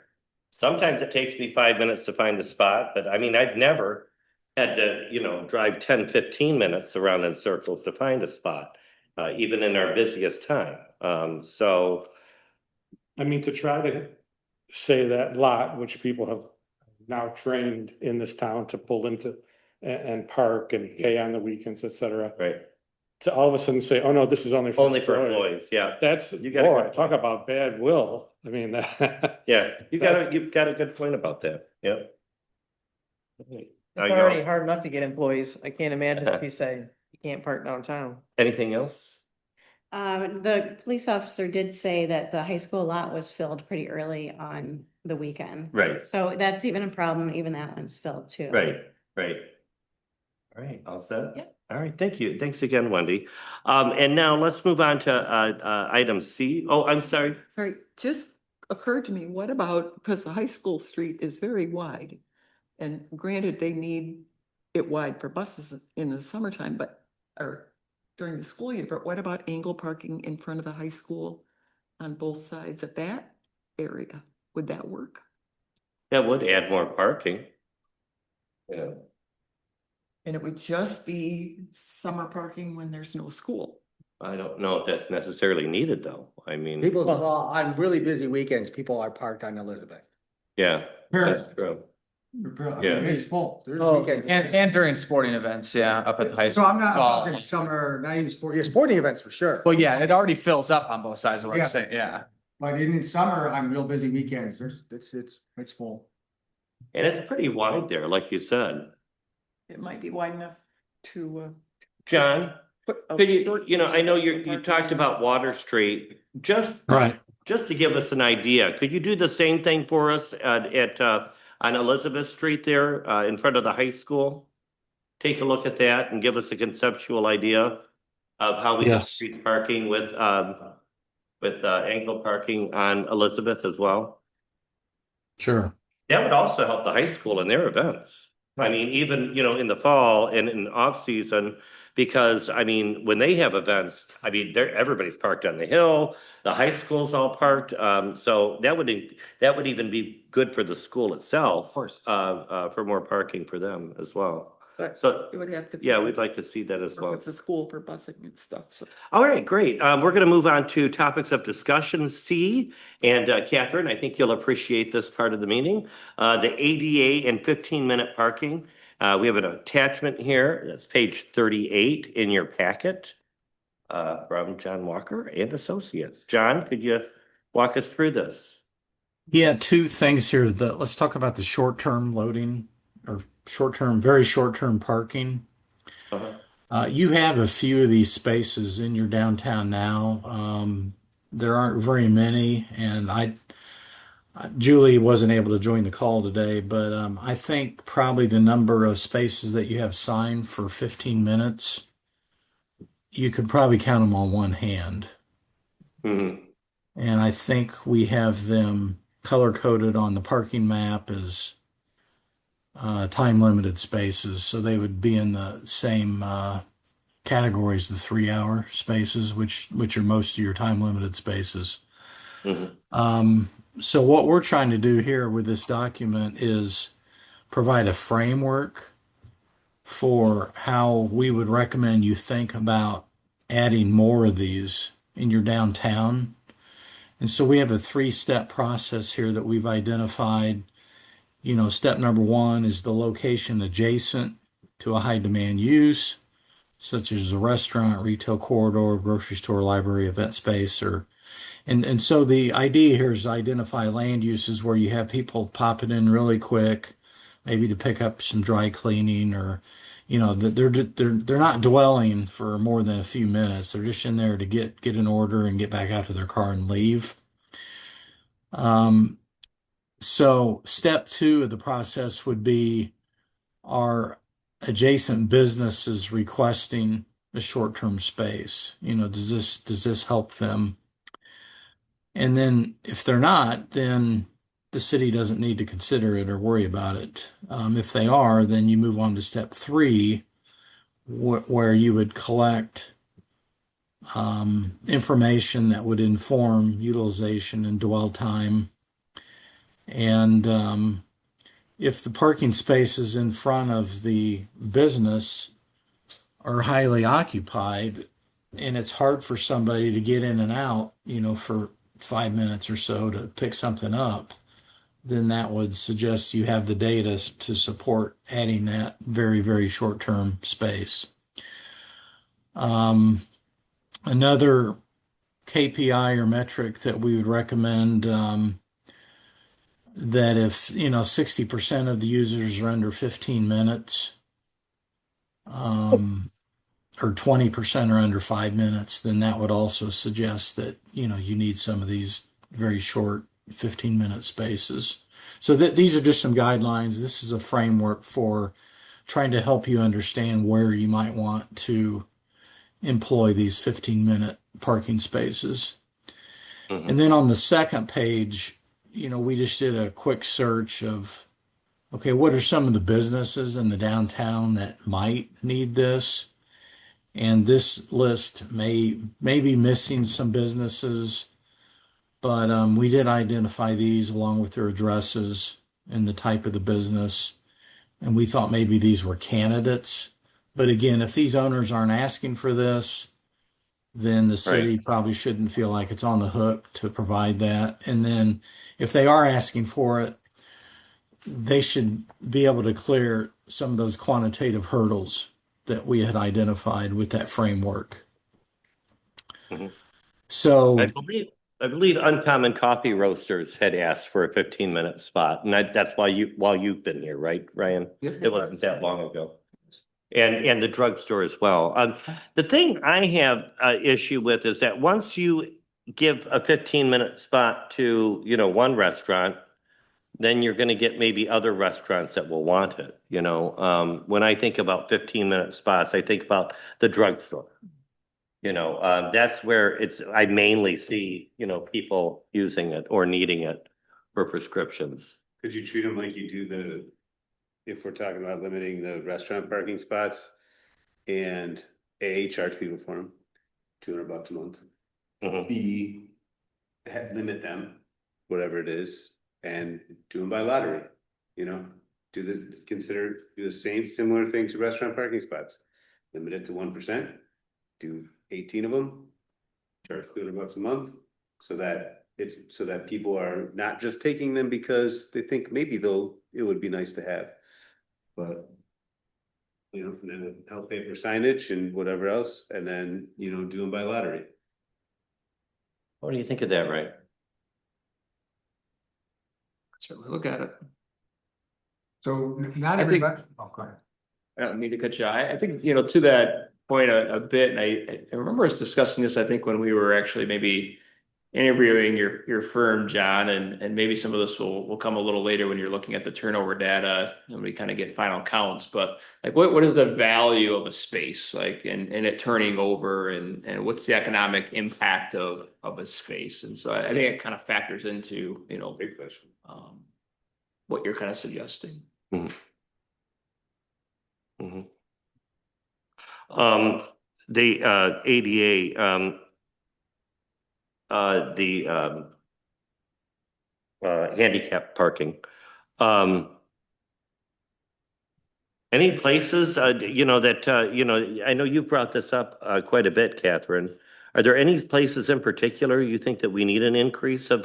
sometimes it takes me 5 minutes to find a spot, but I mean, I've never had to, drive 10, 15 minutes around in circles to find a spot, even in our busiest time. So, I mean, to try to say that lot, which people have now trained in this town to pull into and park and pay on the weekends, et cetera, right, to all of a sudden say, oh no, this is only for only for employees, yeah. That's, You got a boy, good talk point. about bad will. I mean, that. Yeah, you've got a good point about that, yep. It's already hard enough to get employees. I can't imagine if you say you can't park downtown. Anything else? The police officer did say that the high school lot was filled pretty early on the weekend. Right, So that's even a problem, even that one's filled too. right. All right, all set? Yep. All right, thank you. Thanks again, Wendy. And now let's move on to item C. Oh, I'm sorry. Sorry, just occurred to me, what about, because the high school street is very wide. And granted, they need it wide for buses in the summertime, or during the school year, but what about angle parking in front of the high school on both sides of that area? Would that work? That would add more parking. Yeah, And it would just be summer parking when there's no school. I don't know if that's necessarily needed though. I mean, People, on really busy weekends, people are parked on Elizabeth. yeah, that's true. Yeah. It's full. There's Oh, weekends. And during sporting events, yeah, up at the high So school. I'm not It's all- talking summer, not even sport, yeah, sporting events for sure. Well, yeah, it already fills up on both sides of what Yeah. I'm saying, yeah. But in summer, on real busy weekends, it's full. And it's pretty wide there, like you said. It might be wide enough to John, put. a could you, short- I know you talked about Water Street, just to give us an idea, could you do the same thing for us on Elizabeth Street there, in front of the high school? Take a look at that and give us a conceptual idea of how we Yes. street parking with angle parking on Elizabeth as well. Sure. That would also help the high school in their events. I mean, even, in the fall and in off season, because I mean, when they have events, I mean, everybody's parked on the hill, the high school's all parked. So that would even be good for the school itself. Of course. For more parking for them as well. But So, it would have to. yeah, we'd like to see that as well. It's a school for busing and stuff, so. All right, great. We're going to move on to topics of discussion C. And Catherine, I think you'll appreciate this part of the meeting. The ADA and 15-minute parking. We have an attachment here. That's page 38 in your packet from John Walker and Associates. John, could you walk us through this? Yeah, two things here. Let's talk about the short-term loading or very short-term parking. Uh-huh. You have a few of these spaces in your downtown now. There aren't very many, and Julie wasn't able to join the call today, but I think probably the number of spaces that you have signed for 15 minutes, you could probably count them on one hand. Mhm. And I think we have them color coded on the parking map as time limited spaces, so they would be in the same categories, the 3 hour spaces, which are most of your time limited spaces. Mhm. So what we're trying to do here with this document is provide a framework for how we would recommend you think about adding more of these in your downtown. And so we have a 3-step process here that we've identified. You know, step number 1 is the location adjacent to a high demand use, such as a restaurant, retail corridor, grocery store, library, event space, and so the idea here is to identify land uses where you have people popping in really quick, maybe to pick up some dry cleaning, or they're not dwelling for more than a few minutes. They're just in there to get an order and get back out to their car and leave. So step 2 of the process would be, are adjacent businesses requesting a short-term space? You know, does this help them? And then if they're not, then the city doesn't need to consider it or worry about it. If they are, then you move on to step 3, where you would collect information that would inform utilization and dwell time. And if the parking spaces in front of the business are highly occupied and it's hard for somebody to get in and out, for 5 minutes or so to pick something up, then that would suggest you have the data to support adding that very, very short-term space. Another KPI or metric that we would recommend, that if 60% of the users are under 15 minutes, or 20% are under 5 minutes, then that would also suggest that you need some of these very short 15-minute spaces. So these are just some guidelines. This is a framework for trying to help you understand where you might want to employ these 15-minute parking spaces. Mhm. And then on the second page, we just did a quick search of, okay, what are some of the businesses in the downtown that might need this? And this list may be missing some businesses, but we did identify these along with their addresses and the type of the business. And we thought maybe these were candidates. But again, if these owners aren't asking for this, then the city Right. probably shouldn't feel like it's on the hook to provide that. And then if they are asking for it, they should be able to clear some of those quantitative hurdles that we had identified with that framework. Mhm. I So, believe, I believe Uncommon Coffee Roasters had asked for a 15-minute spot, and that's while you've been here, right, Ryan? Yep. It wasn't that long ago. And the drugstore as well. The thing I have issue with is that once you give a 15-minute spot to, one restaurant, then you're going to get maybe other restaurants that will want it. When I think about 15-minute spots, I think about the drugstore. That's where I mainly see, people using it or needing it for prescriptions. Could you treat them like you do if we're talking about limiting the restaurant parking spots and A, charge people for them, $200 a month. Mhm. B, limit them, whatever it is, and do them by lottery, do the same similar thing to restaurant parking spots. Limit it to 1%, do 18 of them, charge $200 a month, so that people are not just taking them because they think maybe it would be nice to have. But and then help pay for signage and whatever else, and then, do them by lottery. What do you think of that, Ray? certainly look at it. So not I think- everybody, oh, go ahead. I don't mean to cut you. I think, you know, to that point a bit, and I remember us discussing this, I think, when we were actually maybe interviewing your firm, John, and maybe some of this will come a little later when you're looking at the turnover data and we kind of get final counts, but like what is the value of a space like and it turning over and what's the economic impact of a space? And so I think it kind of factors into, you know, Big question. what you're kind of suggesting. Mhm. The ADA, the handicap parking. Any places, you know, that, you know, I know you brought this up quite a bit, Catherine. Are there any places in particular you think that we need an increase of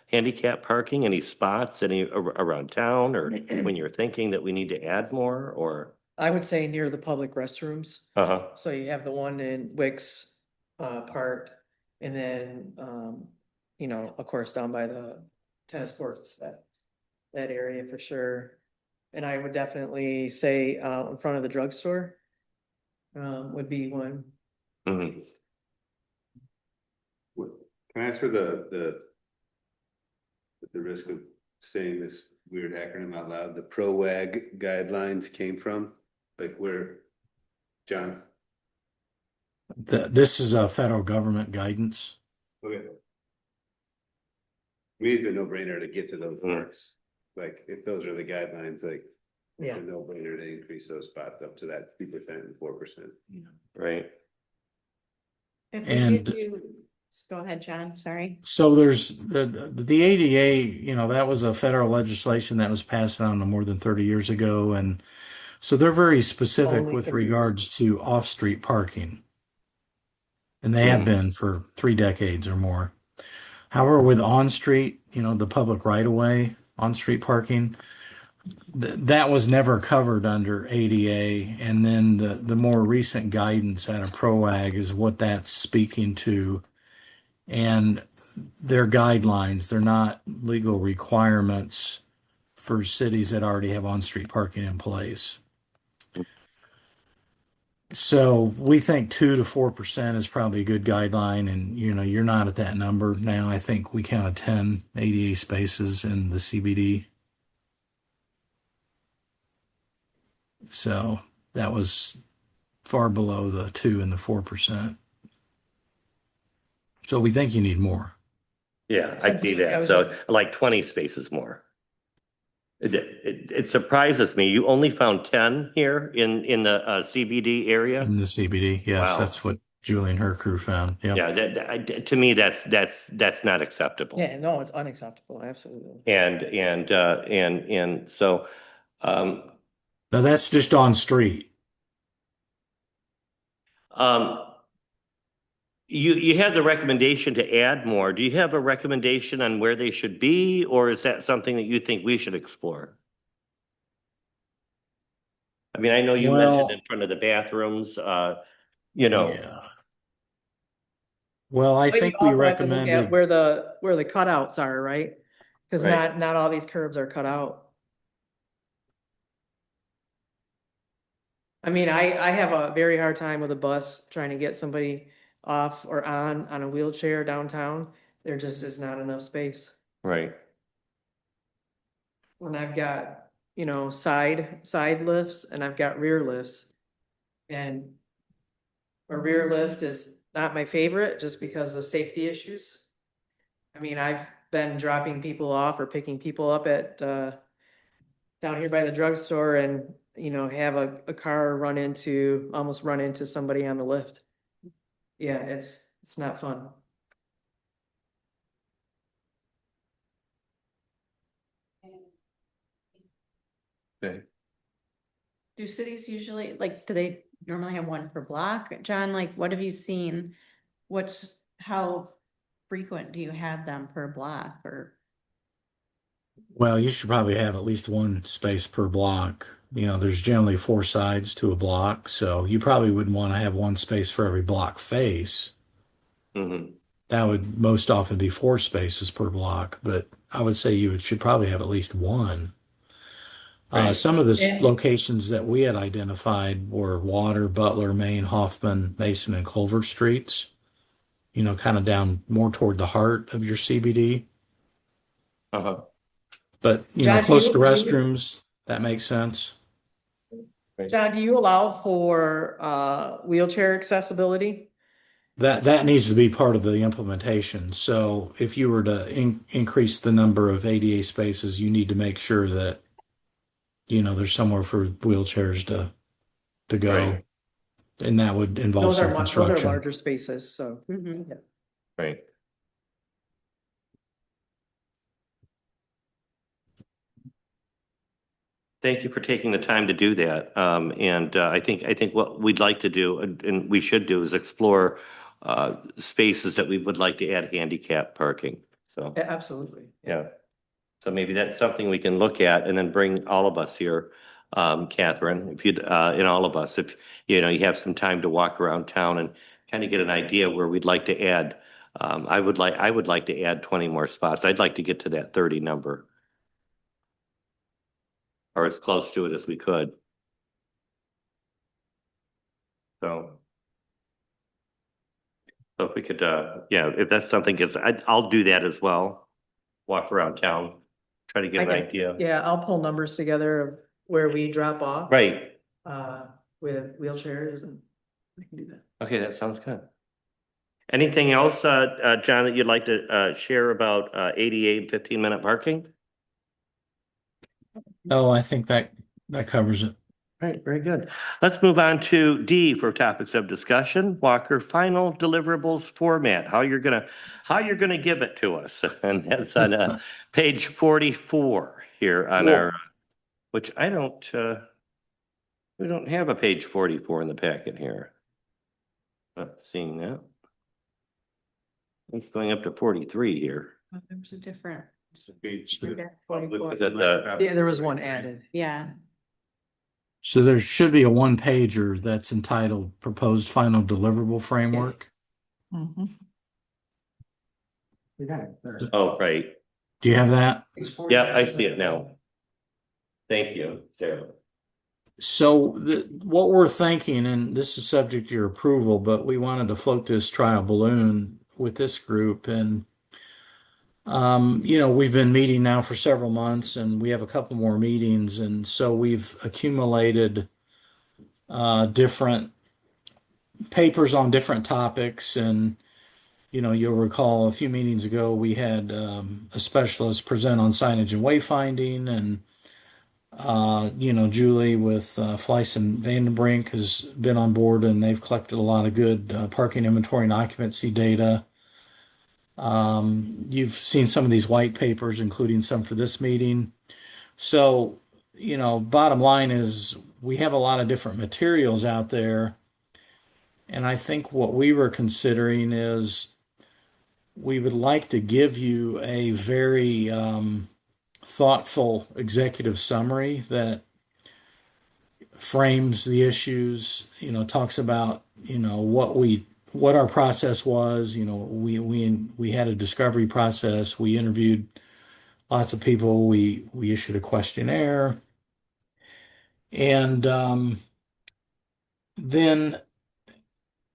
handicap parking? Any spots, around town, or when you're thinking that we need to add more, or? I would say near the public restrooms. Uh-huh. So you have the one in Wicks Park, and then you know, of course, down by the tennis courts, that area for sure. And I would definitely say in front of the drugstore would be one. Mhm. Can I ask for the risk of saying this weird acronym out loud, the PROWAG guidelines came from? Like where, John? This is a federal government guidance. Okay. We need a no-brainer to get to those Mm. marks. Like if those are the guidelines, like it's Yeah. a no-brainer to increase those spots up to that 2% and 4%. Right. If And- we do, go ahead, John, sorry. So there's the ADA, you know, that was a federal legislation that was passed on more than 30 years ago. And so they're very specific Only with for- regards to off-street parking. And they have been for 3 decades or more. However, with on-street, you know, the public right-of-way, on-street parking, that was never covered under ADA. And then the more recent guidance out of PROAG is what that's speaking to. And their guidelines, they're not legal requirements for cities that already have on-street parking in place. So we think 2 to 4% is probably a good guideline, and you know, you're not at that number now. I think we counted 10 ADA spaces in the CBD. So that was far below the 2 and the 4%. So we think you need more. Yeah, I see I that. was So like 20 spaces more. It surprises me. You only found 10 here in the CBD area? In the CBD, yes, Wow. that's what Julie and her crew found. Yep. Yeah, to me, that's not acceptable. Yeah, no, it's unacceptable, absolutely. And so, Now that's just on street. you had the recommendation to add more. Do you have a recommendation on where they should be, or is that something that you think we should explore? I mean, I know you Well- mentioned in front of the bathrooms, you know. Yeah. Well, I But you think we also have to look at recommended. where the cutouts are, right? Because Right. not all these curbs are cut out. I mean, I have a very hard time with a bus trying to get somebody off or on a wheelchair downtown. There just is not enough space. Right. When I've got, you know, side lifts and I've got rear lifts. And a rear lift is not my favorite just because of safety issues. I mean, I've been dropping people off or picking people up at down here by the drugstore and, you know, have a car almost run into somebody on the lift. Yeah, it's not fun. Do cities usually, like, do they normally have one per block? John, like, what have you seen? How frequent do you have them per block or? Well, you should probably have at least one space per block. You know, there's generally 4 sides to a block, so you probably wouldn't want to have one space for every block face. Mhm. that would most often be 4 spaces per block, but I would say should probably have at least one. Right. Some of the Yeah. locations that we had identified were Water, Butler, Main, Hoffman, Mason, and Culver streets, kind of down more toward the heart of your CBD. Uh-huh. But, John, do close you- to restrooms, that makes sense. John, do you allow for wheelchair accessibility? That needs to be part of the implementation. So if you were to increase the number of ADA spaces, you need to make sure that, there's somewhere for wheelchairs to go. Right. And that would involve Those some are construction. larger spaces, so. Mhm. Right. Thank you for taking the time to do that. And I think what we'd like to do, and we should do, is explore spaces that we would like to add handicap parking. So, Yeah, absolutely. yeah. So maybe that's something we can look at and then bring all of us here, Catherine, if you'd, and all of us, if, you have some time to walk around town and kind of get an idea where we'd like to add. I would like to add 20 more spots. I'd like to get to that 30 number. Or as close to it as we could. So if we could, if that's something, because I'll do that as well. Walk around town, try to get an idea. Yeah, I'll pull numbers together of where we drop off. Right. With wheelchairs and I can do that. Okay, that sounds good. Anything else, John, that you'd like to share about ADA and 15-minute parking? No, I think that covers it. Right, very good. Let's move on to D for topics of discussion. Walker, final deliverables format, how you're gonna give it to us. And that's on page 44 here on our, which we don't have a page 44 in the packet here. Not seeing that. It's going up to 43 here. Oh, there was a different, Is that Yeah, there was one added. yeah. So there should be a one-pager that's entitled Proposed Final Deliverable Framework. Mhm. You got it. There. Oh, right. Do you have that? Yeah, I see it now. Thank you, Sarah. So what we're thinking, and this is subject to your approval, but we wanted to float this trial balloon with this group. And, we've been meeting now for several months and we have a couple more meetings. And so we've accumulated different papers on different topics. And, you'll recall a few meetings ago, we had a specialist present on signage and wayfinding. And, Julie with Fleiss and Vandenbrink has been on board and they've collected a lot of good parking inventory and occupancy data. You've seen some of these white papers, including some for this meeting. So, bottom line is we have a lot of different materials out there. And I think what we were considering is we would like to give you a very thoughtful executive summary that frames the issues, talks about, what our process was. We had a discovery process. We interviewed lots of people. We issued a questionnaire, and then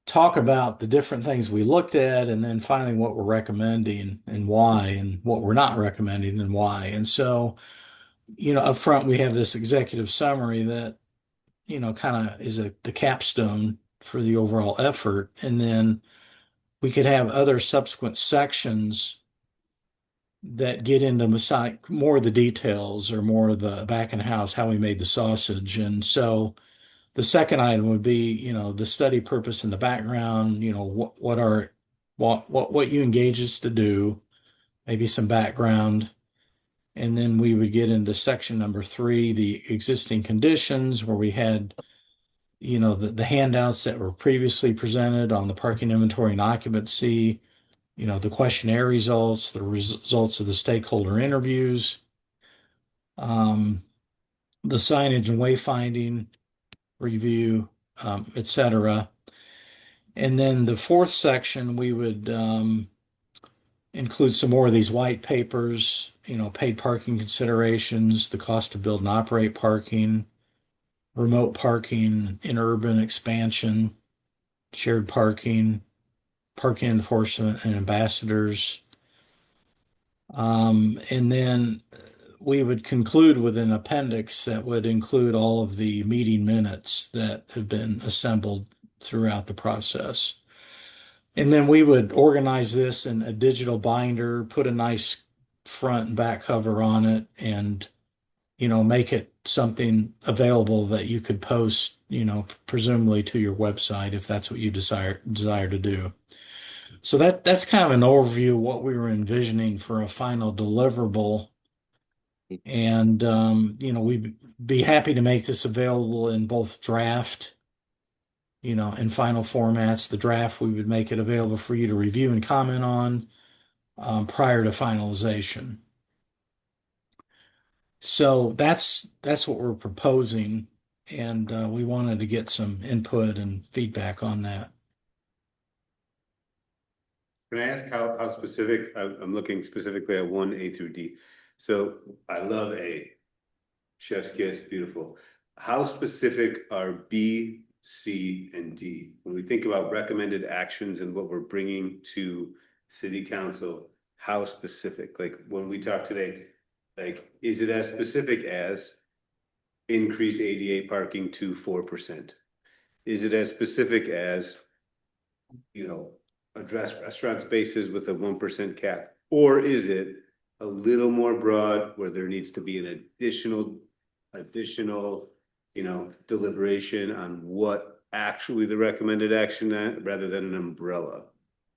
talk about the different things we looked at, and then finally what we're recommending and why, and what we're not recommending and why. And so, up front we have this executive summary that kind of is the capstone for the overall effort, and then we could have other subsequent sections that get into more of the details or more of the back of the house, how we made the sausage. And so the second item would be, the study purpose in the background, what you engage us to do, maybe some background. And then we would get into section number 3, the existing conditions, where we had the handouts that were previously presented on the parking inventory and occupancy, the questionnaire results, the results of the stakeholder interviews, the signage and wayfinding review, etc. And then the fourth section, we would include some more of these white papers, paid parking considerations, the cost to build and operate parking, remote parking, interurban expansion, shared parking, parking enforcement and ambassadors. And then we would conclude with an appendix that would include all of the meeting minutes that have been assembled throughout the process. And then we would organize this in a digital binder, put a nice front and back cover on it, and, make it something available that you could post, presumably to your website if that's what you desire to do. So that's kind of an overview of what we were envisioning for a final deliverable. And, we'd be happy to make this available in both draft, and final formats. The draft, we would make it available for you to review and comment on prior to finalization. So that's what we're proposing. And we wanted to get some input and feedback on that. Can I ask how specific, I'm looking specifically at 1A through D. So I love A, chef's kiss, beautiful. How specific are B, C, and D? When we think about recommended actions and what we're bringing to city council, how specific? Like when we talk today, like, is it as specific as increase ADA parking to 4%? Is it as specific as, address restaurant spaces with a 1% cap? Or is it a little more broad where there needs to be an additional, deliberation on what actually the recommended action rather than an umbrella?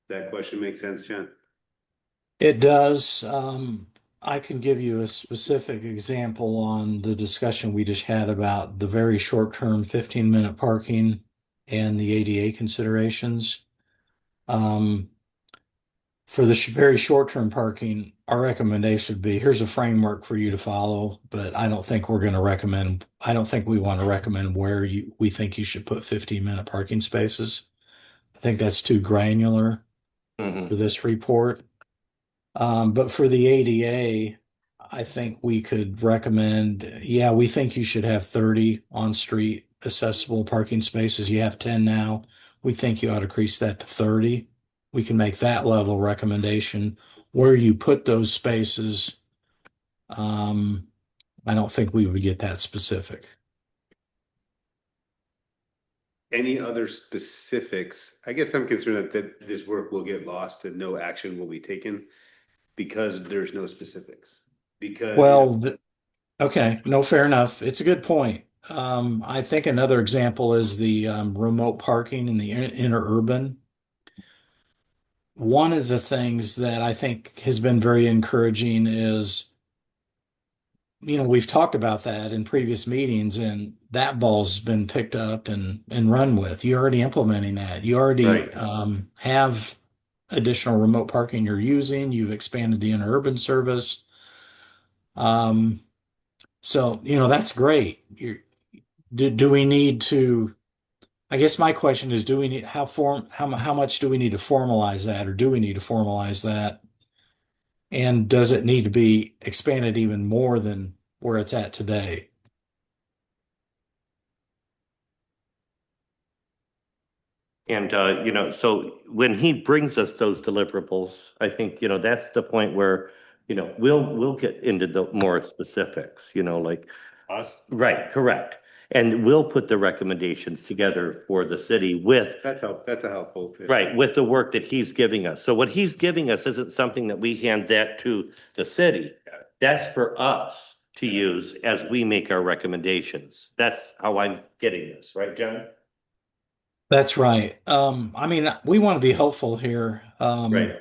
That question makes sense, John? It does. I can give you a specific example on the discussion we just had about the very short-term 15-minute parking and the ADA considerations. For the very short-term parking, our recommendation would be, here's a framework for you to follow, but I don't think we want to recommend where we think you should put 15-minute parking spaces. I think that's too granular for this report. But for the ADA, I think we could recommend, we think you should have 30 on-street accessible parking spaces. You have 10 now. We think you ought to increase that to 30. We can make that level recommendation. Where you put those spaces, I don't think we would get that specific. Any other specifics? I guess I'm concerned that this work will get lost and no action will be taken because there's no specifics. Okay, no, fair enough. It's a good point. I think another example is the remote parking in the interurban. One of the things that I think has been very encouraging is, we've talked about that in previous meetings, and that ball's been picked up and run with. You're already implementing that. You already have additional remote parking you're using. You've expanded the interurban service. So, that's great. Do we need to, I guess my question is, how much do we need to formalize that, or do we need to formalize that? And does it need to be expanded even more than where it's at today? And, so when he brings us those deliverables, I think, that's the point where, we'll get into the more specifics, like. Us? Right, correct. And we'll put the recommendations together for the city with. That's a helpful. Right, with the work that he's giving us. So what he's giving us isn't something that we hand that to the city. That's for us to use as we make our recommendations. That's how I'm getting this, right, John? That's right. We want to be helpful here. Right.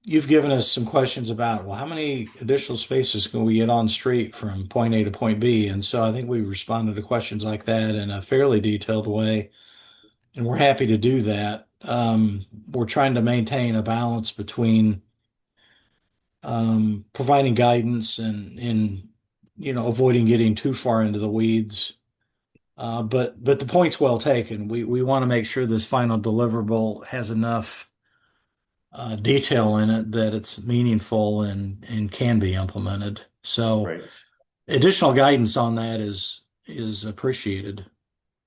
You've given us some questions about, well, how many additional spaces can we get on street from point A to point B? And so I think we responded to questions like that in a fairly detailed way, and we're happy to do that. We're trying to maintain a balance between providing guidance and avoiding getting too far into the weeds. But the point's well taken. We want to make sure this final deliverable has enough detail in it that it's meaningful and can be implemented. So Right, additional guidance on that is appreciated.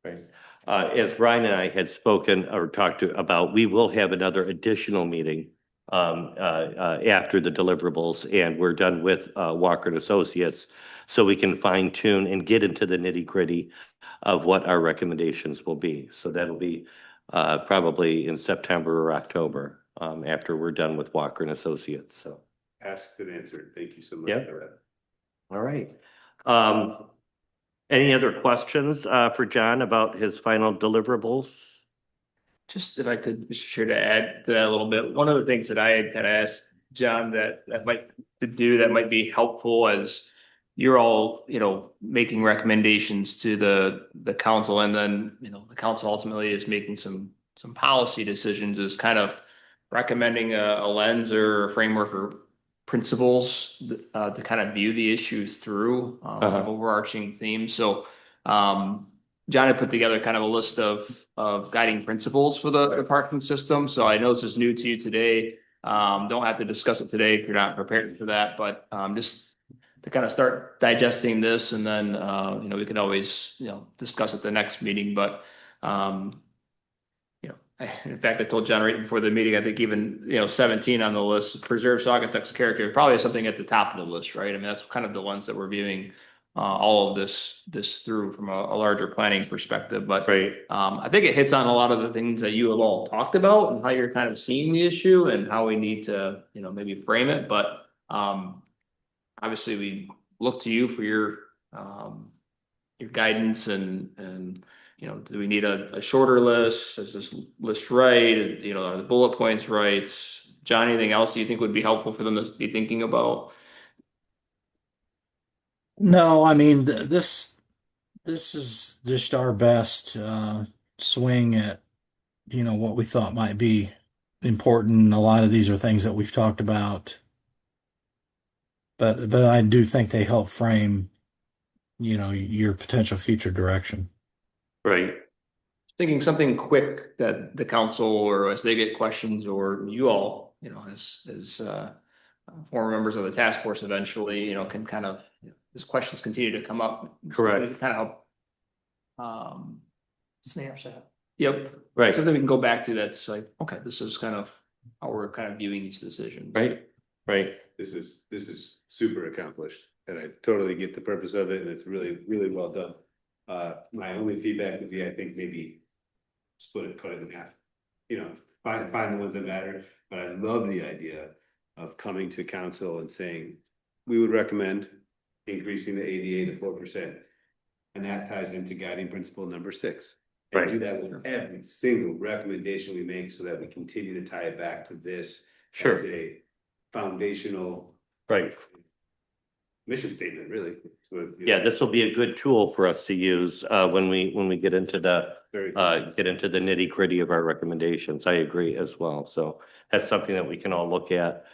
right. As Brian and I had spoken or talked about, we will have another additional meeting after the deliverables and we're done with Walker and Associates. So we can fine tune and get into the nitty gritty of what our recommendations will be. So that'll be probably in September or October after we're done with Walker and Associates. So, Asked and answered. Thank you so much Yeah. for that. all right. Any other questions for John about his final deliverables? Just if I could, Mr. Chair, to add to that a little bit, one of the things that I had kind of asked John that might be helpful as you're all, making recommendations to the council, and then, the council ultimately is making some policy decisions, is kind of recommending a lens or a framework or principles to kind of view the issues through overarching themes. So John had put together kind of a list of guiding principles for the parking system. So I know this is new to you today. Don't have to discuss it today if you're not prepared for that, but just to kind of start digesting this, and then we could always discuss at the next meeting. But in fact, I told John right before the meeting, I think even 17 on the list, preserve Saugatuck's character, probably something at the top of the list, right? I mean, that's kind of the ones that we're viewing all of this through from a larger planning perspective. But Right. I think it hits on a lot of the things that you have all talked about and how you're kind of seeing the issue and how we need to maybe frame it. But obviously we look to you for your guidance and do we need a shorter list? Is this list right? Are the bullet points right? John, anything else you think would be helpful for them to be thinking about? No, I mean, this is just our best swing at, what we thought might be important. A lot of these are things that we've talked about, but I do think they help frame, your potential future direction. Right. Thinking something quick that the council, or as they get questions, or you all, as former members of the task force eventually, can kind of, as questions continue to come up. Correct. Kind of help. Snapshot. Yep. Right. Something we can go back to that's like, okay, this is kind of how we're kind of viewing these decisions. Right. Right. This is super accomplished, and I totally get the purpose of it, and it's really, really well done. My only feedback would be, I think maybe split it, cut it in half. Find the ones that matter, but I love the idea of coming to council and saying, we would recommend increasing the ADA to 4%. And that ties into guiding principle number 6. And Right. do that with every single recommendation we make so that we continue to tie it back to this Sure. as a foundational Right. mission statement, really. So, Yeah, this will be a good tool for us to use when we get into the very nitty gritty of our recommendations. I agree as well. So that's something that we can all look at,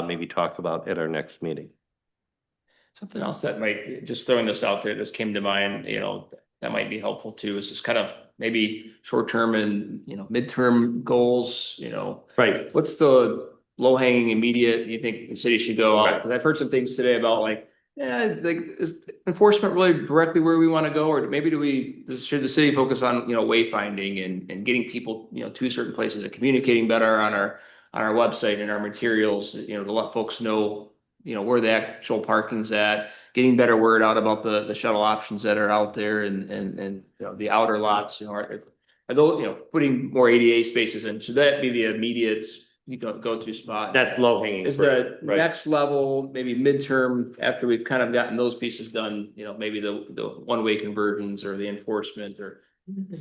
maybe talk about at our next meeting. Something else that might, just throwing this out there, this came to mind, that might be helpful too, is just kind of maybe short-term and, midterm goals, Right. what's the low-hanging immediate you think the city should go out? Right. Because I've heard some things today about like, is enforcement really directly where we want to go? Or maybe should the city focus on, wayfinding and getting people, to certain places and communicating better on our website and our materials, to let folks know, where the actual parking's at, getting better word out about the shuttle options that are out there and the outer lots, are those, putting more ADA spaces in, should that be the immediate, go-to spot? That's low hanging. Is the next level, maybe midterm, after we've kind of gotten those pieces done, maybe the one-way conversions or the enforcement, or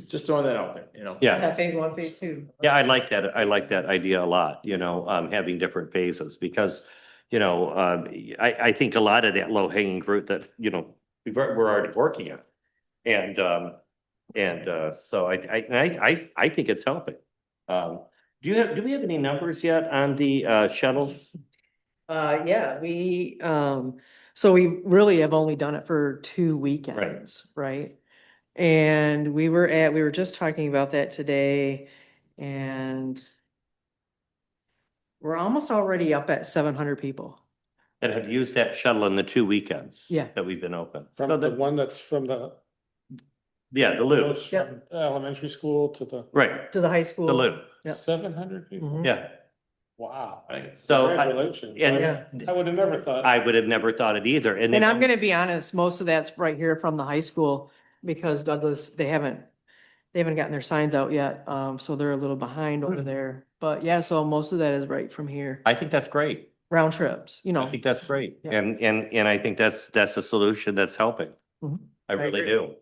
just throwing that out there, Yeah. Yeah, phase 1, phase 2. Yeah, I like that. I like that idea a lot, having different phases because, I think a lot of that low hanging fruit that, we're already working on. So I think it's helping. Do we have any numbers yet on the shuttles? Yeah, so we really have only done it for 2 weekends, right? And we were just talking about that today, and We're almost already up at 700 people. that have used that shuttle in the 2 weekends. Yeah. That we've been open. From So the one that's from the yeah, the loop, from elementary school to the right, To the high school. the loop, Yep. 700 people? Mhm. yeah. Wow. So, Congratulations. and I would have never thought. I would have never thought it either. And I'm gonna be honest, most of that's right here from the high school because Douglas, they haven't gotten their signs out yet. So they're a little behind over there. But yeah, so most of that is right from here. I think that's great. Round trips, you I know. think that's great. Yeah. And I think that's a solution that's helping. Mhm. I I really agree. do.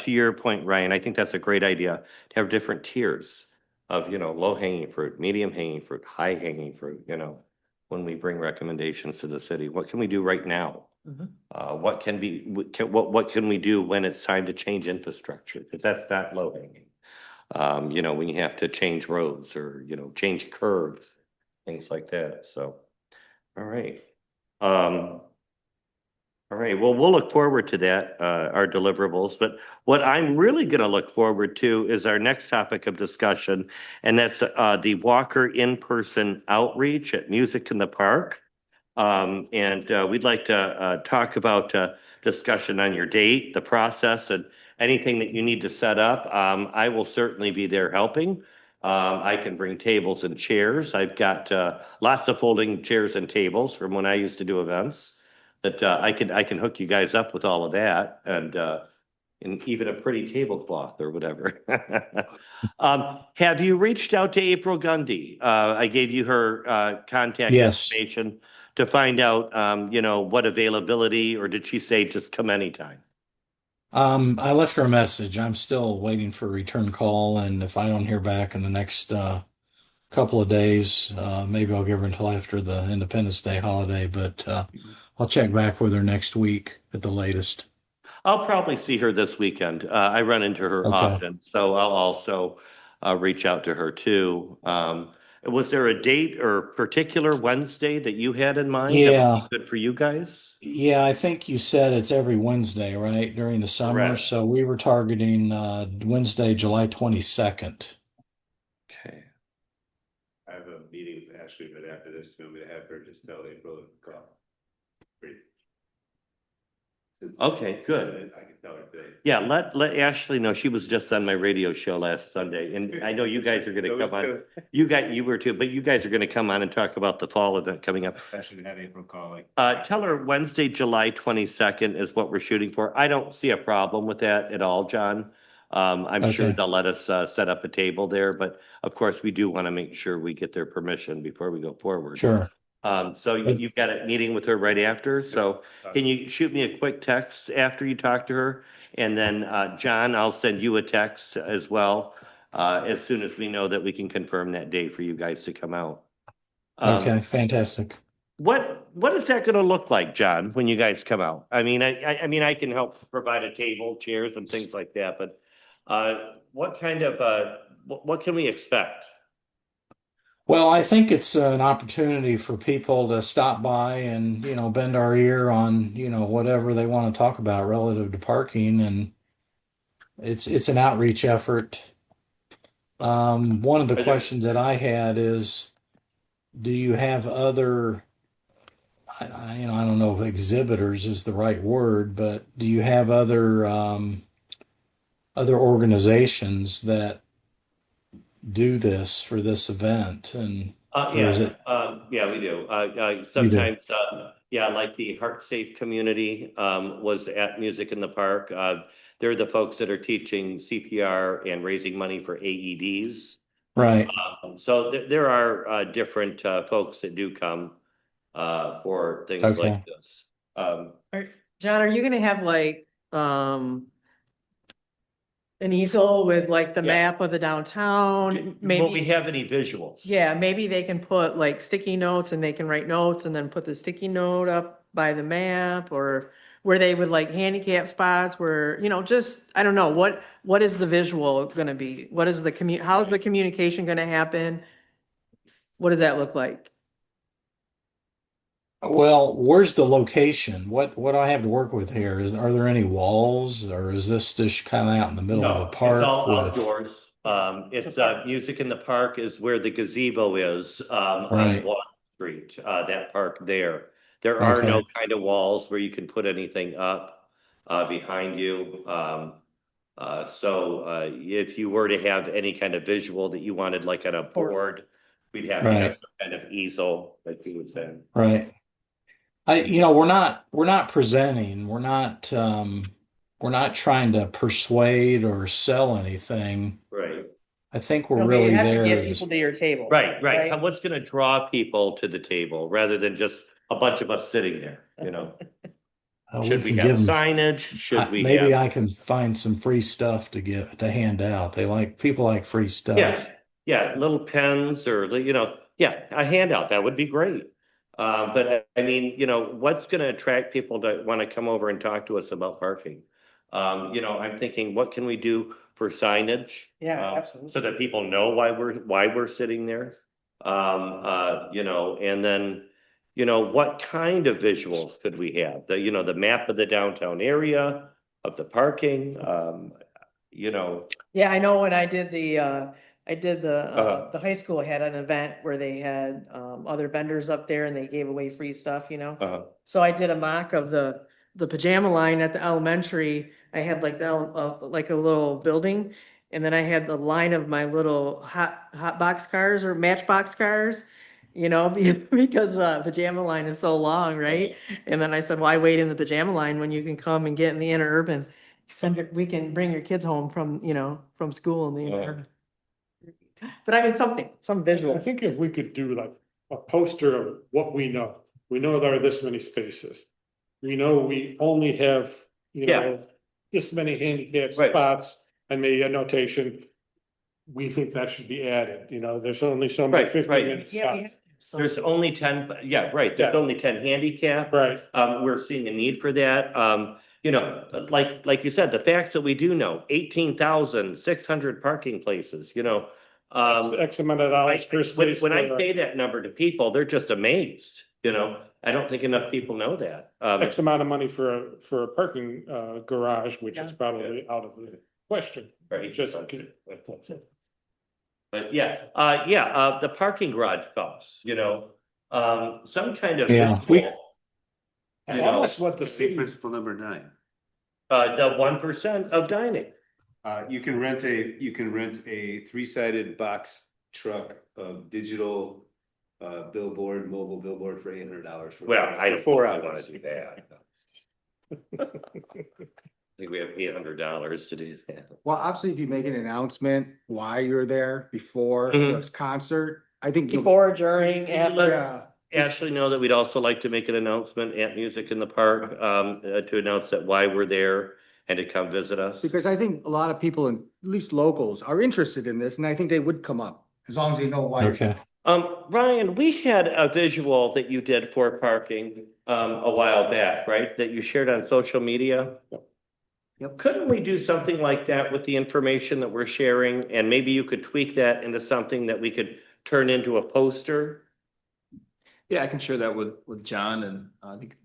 To your point, Ryan, I think that's a great idea to have different tiers of, low hanging fruit, medium hanging fruit, high hanging fruit, when we bring recommendations to the city, what can we do right now? Mhm. What can we do when it's time to change infrastructure? Because that's not low hanging. When you have to change roads or, change curves, things like that. So, all right. All right, well, we'll look forward to that, our deliverables, but what I'm really gonna look forward to is our next topic of discussion, and that's the Walker in-person outreach at Music in the Park. We'd like to talk about discussion on your date, the process, and anything that you need to set up. I will certainly be there helping. I can bring tables and chairs. I've got lots of folding chairs and tables from when I used to do events. That I can hook you guys up with all of that and even a pretty tablecloth or whatever. Have you reached out to April Gundy? I gave you her contact Yes. information to find out, what availability, or did she say just come anytime? I left her a message. I'm still waiting for a return call, and if I don't hear back in the next couple of days, maybe I'll give her until after the Independence Day holiday, but I'll check back with her next week at the latest. I'll probably see her this weekend. I run into her Okay. often, so I'll also reach out to her too. Was there a date or particular Wednesday that you had in mind? That would Yeah. be good for you guys? Yeah, I think you said it's every Wednesday, right, during the summer. Correct. So we were targeting Wednesday, July 22nd. Okay. I have a meeting with Ashley, but after this, you want me to have her just tell April to call? Great. Okay, good. I can tell her today. Yeah, let Ashley know. She was just on my radio show last Sunday, and I know you guys are gonna come on. You were too, but you guys are gonna come on and talk about the fall event coming up. I should have April call like. Tell her Wednesday, July 22nd is what we're shooting for. I don't see a problem with that at all, John. I'm sure Okay. they'll let us set up a table there, but of course, we do want to make sure we get their permission before we go forward. Sure. So you've got a meeting with her right after, so can you shoot me a quick text after you talk to her? And then, John, I'll send you a text as well, as soon as we know that we can confirm that day for you guys to come out. Okay, fantastic. What is that gonna look like, John, when you guys come out? I mean, I mean, I can help provide a table, chairs and things like that, but what kind of, what can we expect? Well, I think it's an opportunity for people to stop by and, bend our ear on, whatever they want to talk about relative to parking. And it's an outreach effort. One of the questions that I had is, do you have other, I don't know if exhibitors is the right word, but do you have other organizations that do this for this event? And or is it? Yeah, we do. Sometimes, like the Heart Safe community was at Music in the Park. They're the folks that are teaching CPR and raising money for AEDs. Right. So there are different folks that do come for things Okay. like this. John, are you gonna have like, an easel with like the Yeah. map of the downtown? Will we Maybe, have any visuals? yeah, maybe they can put like sticky notes and they can write notes and then put the sticky note up by the map, or where they would like handicap spots where, just, I don't know, what is the visual gonna be? What is how's the communication gonna happen? What does that look like? Well, where's the location? What do I have to work with here? Are there any walls, or is this just kind of out in the middle of No, a park it's all with? outdoors. It's, Music in the Park is where the gazebo is, on Right. Water Street, that park there. There are no Okay. kind of walls where you can put anything up, behind you. If you were to have any kind of visual that you wanted, like on a board, we'd have to have Right. some kind of easel, like you would say. Right. We're not presenting, we're not trying to persuade or sell anything. Right, I think we're No, but really you have to there. get people to your table. right. What's gonna draw people to the table rather than just a bunch of us sitting there, you know? We Should we can have give them, signage? Should we maybe have? I can find some free stuff to hand out. People like free stuff. Yeah, little pens or, a handout, that would be great. But I mean, what's gonna attract people to wanna come over and talk to us about parking? I'm thinking, what can we do for signage? Yeah, absolutely. So that people know why we're sitting there. And then, what kind of visuals could we have? The map of the downtown area, of the parking, Yeah, I know when I did the Uh-huh. the high school had an event where they had, other vendors up there and they gave away free stuff, So I did a mock of the pajama line at the elementary. I had like like a little building. And then I had the line of my little hot box cars or matchbox cars, because the pajama line is so long, right? And then I said, why wait in the pajama line when you can come and get in the interurban? We can bring your kids home from school in the interurban. But I mean, some I visual. think if we could do like a poster of what we know there are this many spaces. We know we only have, this many handicap Right. spots and maybe a notation. We think that should be added, there's only so many Right, 50-minute Yeah, we spots. have some. there's only 10, yeah, right, there's Yeah. only 10 handicap. Right, We're seeing a need for that. Like you said, the facts that we do know, 18,600 parking places, X amount of dollars per space. When I say that number to people, they're just amazed, I don't think enough people know that. X amount of money for a parking garage, which is Yeah. probably out of the question. Right. Just, But the parking garage costs, some kind of. Yeah, and almost what the city. Principle number 9. The 1% of dining. You can rent a 3-sided box truck of digital mobile billboard for $800 for. Well, I don't. 4 want hours. to do that. I think we have $800 to do that. Well, obviously, if you make an announcement why you're there before Mhm. this concert, I think. Before, during, after. Yeah, Ashley know that we'd also like to make an announcement at Music in the Park, to announce that why we're there and to come visit us. because I think a lot of people, at least locals, are interested in this, and I think they would come up, as long as they know why. okay. Ryan, we had a visual that you did for parking, a while back, right? That you shared on social media? Yep. Couldn't we do something like that with the information that we're sharing? And maybe you could tweak that into something that we could turn into a poster? Yeah, I can share that with John, and I think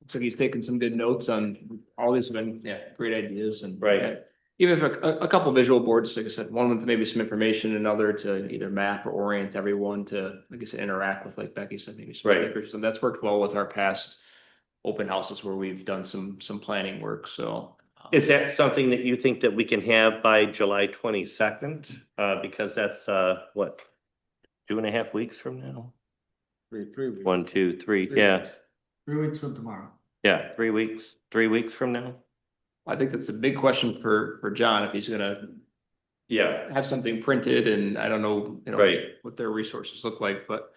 looks like he's taken some good notes on all these have been, great ideas and. Right. yeah, Even if a couple visual boards, like I said, one with maybe some information, another to either map or orient everyone to, like I said, interact with, like Becky said, maybe some Right. stickers. And that's worked well with our past open houses where we've done some planning work, so. Is that something that you think that we can have by July 22nd? Because that's, what, 2.5 weeks from now? 3 weeks. 1, 2, 3, 3 yeah, weeks. 3 weeks from tomorrow. yeah, 3 weeks, 3 weeks from now? I think that's a big question for John, if he's gonna Yeah. have something printed, and I don't know, Right. what their resources look like, but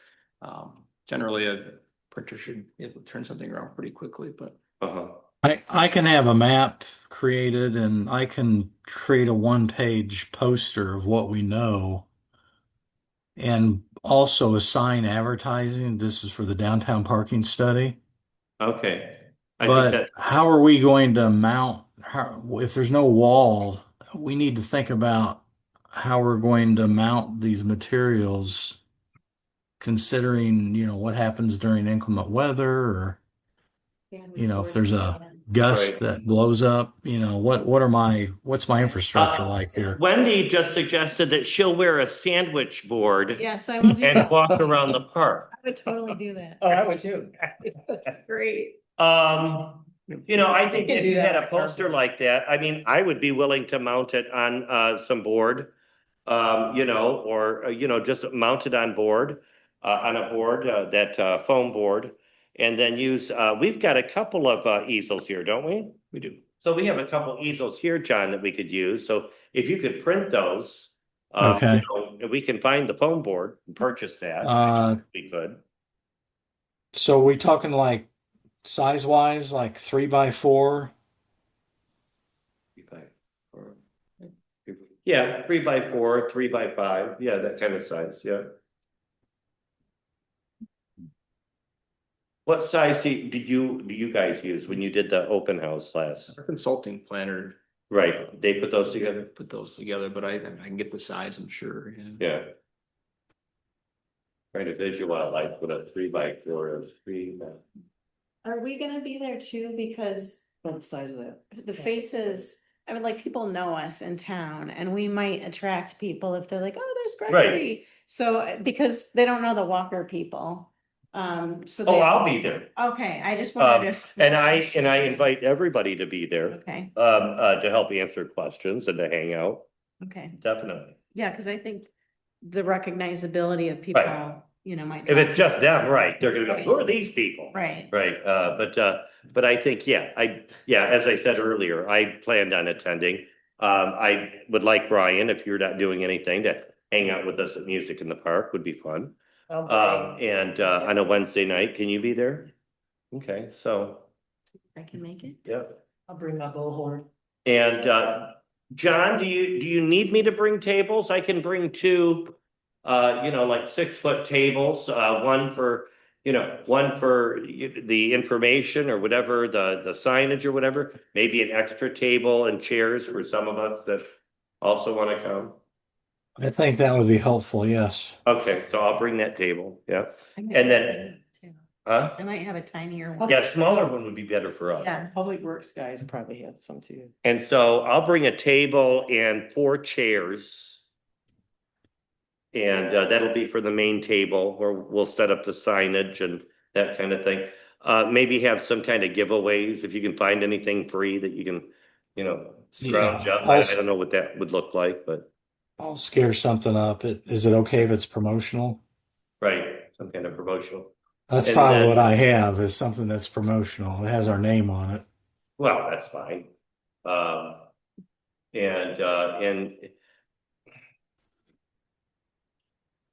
generally a printer should be able to turn something around pretty quickly, but. Uh-huh. I can have a map created and I can create a 1-page poster of what we know and also assign advertising. This is for the downtown parking study. Okay. I think But that, how are we going to mount, if there's no wall, we need to think about how we're going to mount these materials considering, what happens during inclement weather or, if there's a gust Right. that blows up, what's my infrastructure like here? Wendy just suggested that she'll wear a sandwich board Yes, I will do and that. walk around the park. I would totally do that. Oh, I would too. Great. I think You can if do you that had on a a poster cardboard. like that, I mean, I would be willing to mount it on some board. Or just mount it on board, on a board, that foam board. And then we've got a couple of easels here, don't we? We do. So we have a couple easels here, John, that we could use. So if you could print those, Okay. we can find the foam board and purchase that. We could. So we talking like size wise, like 3x4? Yeah, 3x4, 3x5. Yeah, that kind of size. Yeah. What size do you guys use when you did the open house last? Our consulting planner Right, they put those together? put those together, but I can get the size, I'm sure. Yeah. Yeah. Trying to visualize what a 3x4 is. Are we gonna be there too? Because About the size of that. the faces, I mean, like, people know us in town and we might attract people if they're like, oh, there's Gregory. So, because they don't know the Walker people. So. Oh, they- I'll be there. Okay, I just wondered if. And I invite everybody to be there, Okay, to help answer questions and to hang out, okay. definitely. Yeah, because I think the recognizability of people, might. If it's just them, right, they're gonna go, who are these people? Right. Right, but I think, as I said earlier, I planned on attending. I would like Brian, if you're not doing anything, to hang out with us at Music in the Park, would be fun. And on a Wednesday night, can you be there? Okay, so, I can make it. yeah. I'll bring my bullhorn. And John, do you need me to bring tables? I can bring two, like 6-foot tables, one for the information or whatever, the signage or whatever, maybe an extra table and chairs for some of us that also want to come. I think that would be helpful, yes. Okay, so I'll bring that table, yeah. I might And have then- a tiny too. Huh? I might have a tinier one. Yeah, smaller one would be better for us. Yeah. Public Works guys probably have some too. And so I'll bring a table and 4 chairs. And that'll be for the main table where we'll set up the signage and that kind of thing. Maybe have some kind of giveaways if you can find anything free that you can, scrounge Yeah, up. I don't know what that would look like, but I'll scare something up. Is it okay if it's promotional? right, some kind of promotional. That's And probably then- what I have, is something that's promotional. It has our name on it. Well, that's fine. And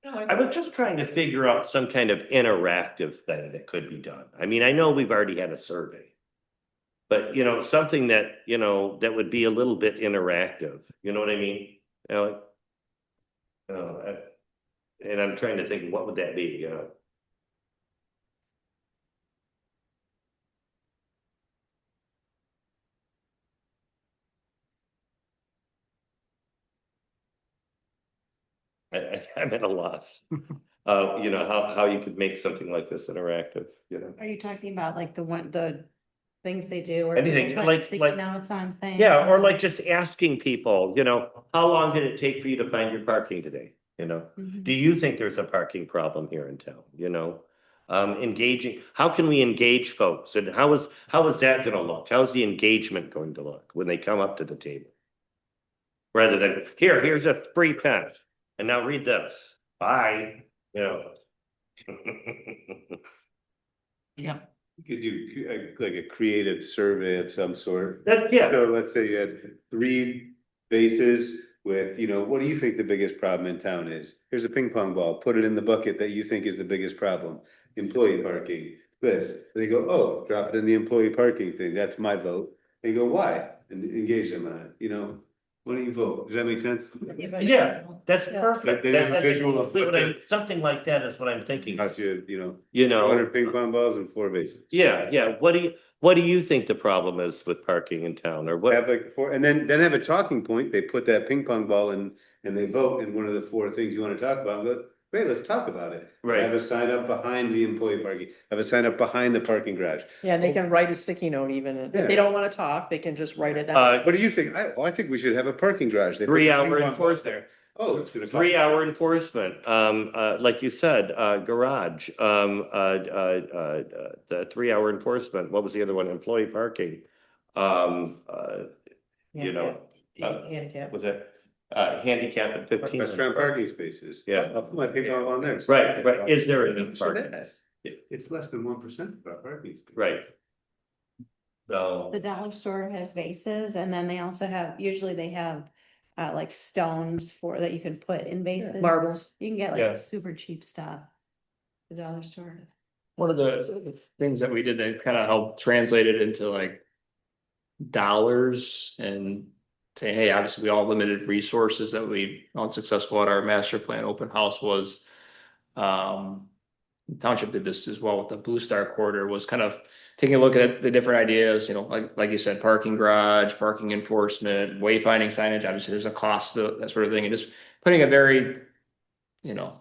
I was just trying to figure out some kind of interactive thing that could be done. I mean, I know we've already had a survey. But, something that, that would be a little bit interactive, you know what I mean? And I'm trying to think, what would that be, I'm at a loss. How you could make something like this interactive, Are you talking about like the things they do or? Anything, people put like- sticky like- notes on things? Yeah, or like just asking people, how long did it take for you to find your parking today? Mhm. Do you think there's a parking problem here in town, engaging, how can we engage folks and how is that gonna look? How's the engagement going to look when they come up to the table? Rather than, here's a free pen and now read this, bye, Yeah. You could do like a creative survey of some sort. Yeah, So let's say you had 3 bases with, what do you think the biggest problem in town is? Here's a ping pong ball, put it in the bucket that you think is the biggest problem. Employee parking, this. They go, oh, drop it in the employee parking thing. That's my vote. They go, why? And engage them on it, Why don't you vote? Does that make sense? Yeah, that's Yeah. perfect. They have a That's visual of exactly what what I'm- something like that is what I'm thinking, Cost you, 100 ping pong balls and 4 bases. yeah, what do you think the problem is with parking in town or what? Have like 4, and then have a talking point. They put that ping pong ball in and they vote in one of the 4 things you want to talk about. But great, let's talk about it. Right. Have a sign up behind the employee parking, have a sign up behind the parking garage. Yeah, they can write a sticky note even. If Yeah. they don't want to talk, they can just write it down. Uh, What do you think? I think we should have a parking garage. They put the 3 hour ping pong balls enforcement. there. Oh, it's gonna. cost- 3 hour enforcement, like you said, garage, the 3 hour enforcement, what was the other one, employee parking? You know, Handicap. was it, handicap at 15? Restaurant parking spaces. Yeah. I'll put my ping pong ball next. Right, is there a So parking? It's less than 1% of our parking. space. Right. So, The dollar store has vases and then they also have, usually they have like stones for, that you can put in vases. Marbles. You can get Yeah. like super cheap stuff. The dollar store. One of the things that we did to kind of help translate it into like dollars and say, hey, obviously we all have limited resources that we unsuccessful at our master plan open house was the township did this as well with the Blue Star Corridor, was kind of taking a look at the different ideas, you know, like you said, parking garage, parking enforcement, wayfinding signage, obviously there's a cost to that sort of thing, and just putting a very, you know,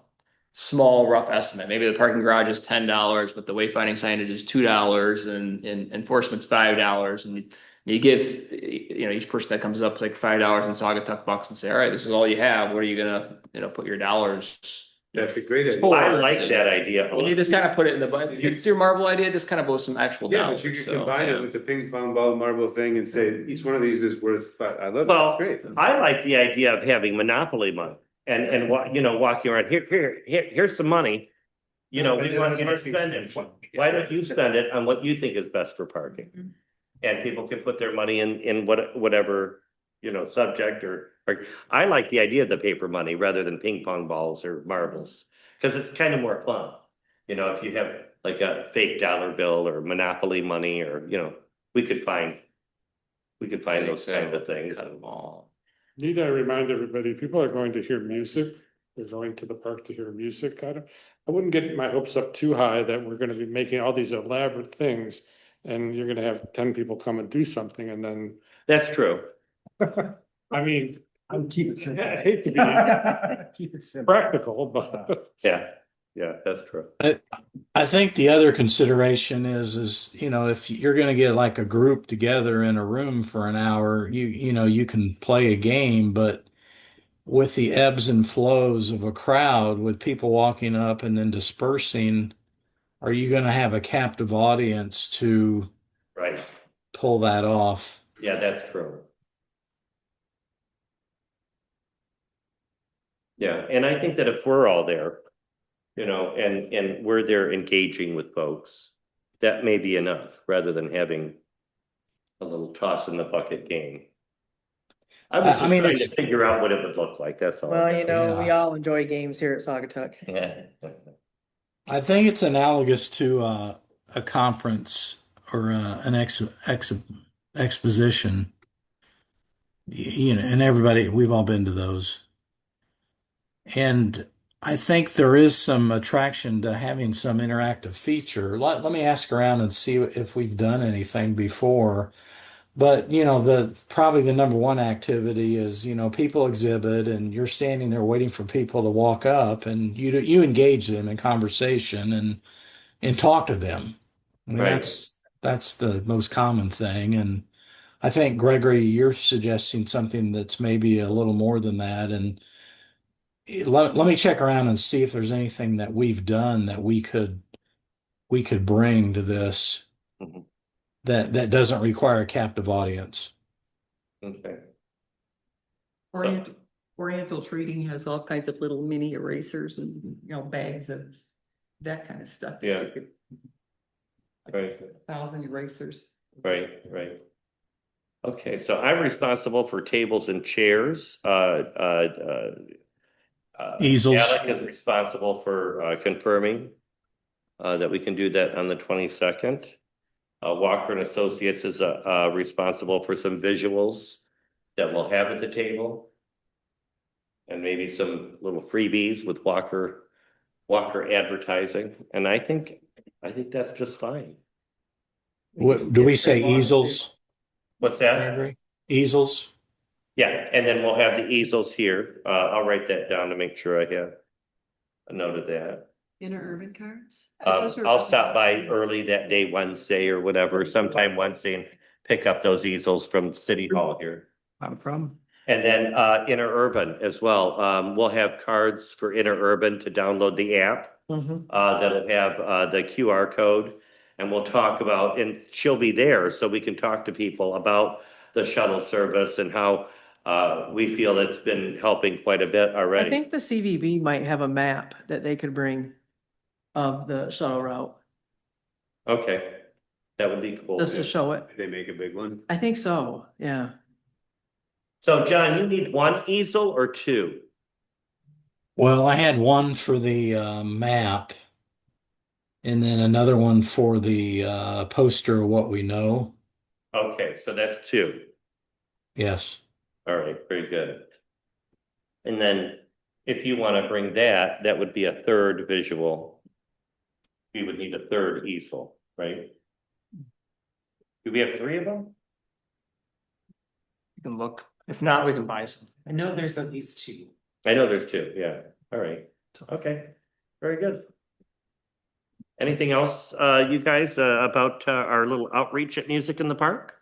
small rough estimate. Maybe the parking garage is $10, but the wayfinding signage is $2 and enforcement's $5. And you give, you know, each person that comes up like $5 in Saugatuck bucks and say, all right, this is all you have. What are you gonna, you know, put your dollars? That's a great idea. I like that idea. When you just kind of put it in the budget, it's your marble idea, just kind of blow some actual Yeah, dollars. but you could So, combine yeah. it with the ping pong ball marble thing and say, each one of these is worth, I love it, Well, that's great. I like the idea of having monopoly money and you know, walking around, here's some money. You know, we want you to spend it. Why don't you spend it on what you think is best for parking? And people can put their money in whatever, you know, subject or I like the idea of the paper money rather than ping pong balls or marbles. Cause it's kind of more fun. You know, if you have like a fake dollar bill or monopoly money or, you know, we could find those kind of things. Cut 'em all. Need I remind everybody, people are going to hear music, they're going to the park to hear music. I wouldn't get my hopes up too high that we're gonna be making all these elaborate things. And you're gonna have 10 people come and do something and then, That's true. I mean, I'm keeping it I simple. hate to be Keep it simple. practical, but. Yeah, that's true. I think the other consideration is, you know, if you're going to get like a group together in a room for an hour, you know, you can play a game, but with the ebbs and flows of a crowd, with people walking up and then dispersing, are you going to have a captive audience to Right. pull that off? Yeah, that's true. Yeah, and I think that if we're all there, you know, and we're there engaging with folks, that may be enough rather than having a little toss in the bucket game. I was I just mean, trying it's- to figure out what it would look like, that's all. Well, you know, we Yeah. all enjoy games here at Saugatuck. Yeah. I think it's analogous to a conference or an exposition. You know, and everybody, we've all been to those. And I think there is some attraction to having some interactive feature. Let me ask around and see if we've done anything before. But, you know, probably the number one activity is, you know, people exhibit and you're standing there waiting for people to walk up and you engage them in conversation and talk to them. I mean, Right. that's the most common thing. And I think, Gregory, you're suggesting something that's maybe a little more than that. And let me check around and see if there's anything that we've done that we could bring to this Mhm. that doesn't require a captive audience. Okay. Oriental Treating has all kinds of little mini erasers and, you know, bags of that kind of stuff. Yeah. You could- Right. 1,000 erasers. Right. Okay, so I'm responsible for tables and chairs. Easels. Alec is responsible for confirming that we can do that on the 22nd. Walker and Associates is responsible for some visuals that we'll have at the table. And maybe some little freebies with Walker advertising. And I think that's just fine. What, do we say easels, What's that? Gregory? Easels? Yeah, and then we'll have the easels here. I'll write that down to make sure I have. Noted that. Interurban cards? I'll stop by early that day, Wednesday or whatever, sometime Wednesday and pick up those easels from City Hall here. Not a problem. And then interurban as well. We'll have cards for interurban to download the app. Mhm. That'll have the QR code. And we'll talk about, and she'll be there so we can talk to people about the shuttle service and how we feel it's been helping quite a bit I already. think the CVB might have a map that they could bring of the shuttle route, Okay, that would be cool. just to show it. Did they make a big one? I think so, yeah. So John, you need one easel or two? Well, I had one for the map, and then another one for the poster of what we know. Okay, so that's two. Yes. All right, very good. And then if you want to bring that, that would be a third visual. We would need a third easel, right? Do we have three of them? You can look. If not, we can buy some. I know there's at least two. I know there's two, yeah. All right, okay, very good. Anything else, you guys, about our little outreach at Music in the Park?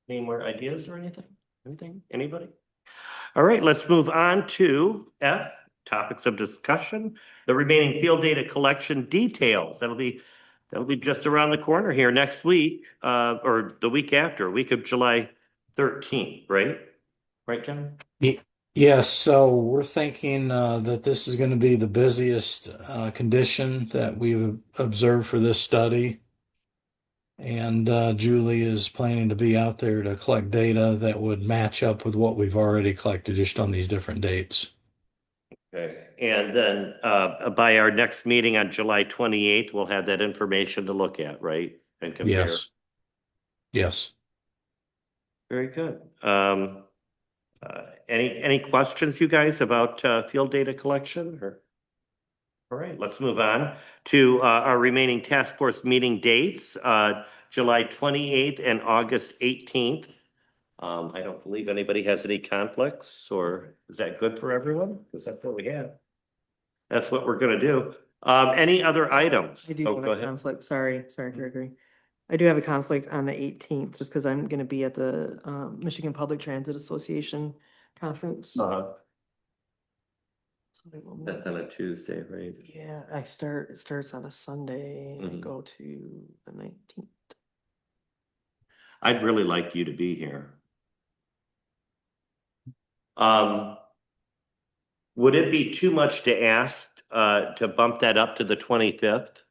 Any more ideas or anything? Anything, anybody? All right, let's move on to F, topics of discussion, the remaining field data collection details. That'll be just around the corner here next week, or the week after, week of July 13th, right? Right, John? Yes, so we're thinking that this is going to be the busiest condition that we've observed for this study. And Julie is planning to be out there to collect data that would match up with what we've already collected just on these different dates. Okay, and then by our next meeting on July 28th, we'll have that information to look at, right? And compare. Yes. Yes. Very good. Any questions, you guys, about field data collection? Or all right, let's move on to our remaining task force meeting dates, July 28th and August 18th. I don't believe anybody has any conflicts, or is that good for everyone? Because that's what we have. That's what we're gonna do. Any other items? I do Oh, have go a ahead. conflict, sorry, Gregory. I do have a conflict on the 18th, just because I'm gonna be at the Michigan Public Transit Association conference. Uh, So they will move- That's on a Tuesday, right? Yeah, it starts on a Sunday and I Mhm. go to the 19th. I'd really like you to be here. Would it be too much to ask to bump that up to the 25th?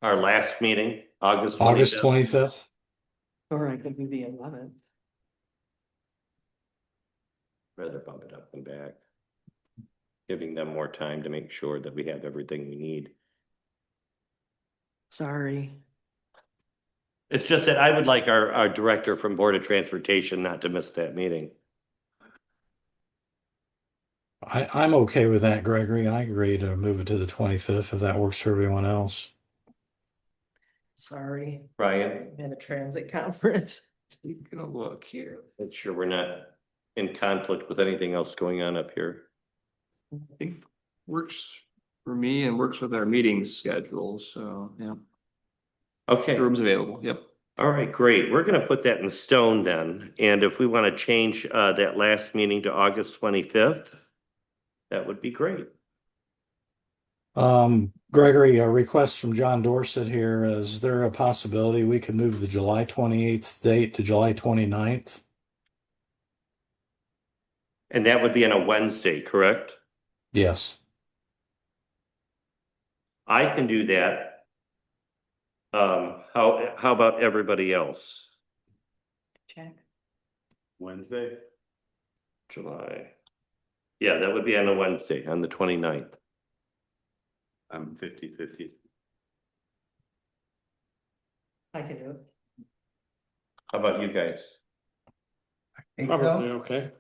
Our last meeting, August 25th? August 25th? Or I could do the 11th. Rather bump it up and back. Giving them more time to make sure that we have everything we need. Sorry. It's just that I would like our director from Board of Transportation not to miss that meeting. I'm okay with that, Gregory. I agree to move it to the 25th if that works for everyone else. Sorry, Brian, I'm at a transit conference. You can look here. make sure we're not in conflict with anything else going on up here. I think works for me and works with our meeting schedules, so yeah. Okay. Rooms available, yep. All right, great. We're gonna put that in stone then, and if we want to change that last meeting to August 25th, that would be great. Gregory, a request from John Dorset here. Is there a possibility we could move the July 28th date to July 29th? And that would be on a Wednesday, correct? Yes. I can do that. How about everybody else? Check. Wednesday? July. Yeah, that would be on a Wednesday, on the 29th. I'm 50-50. I can do it. How about you guys? Probably okay.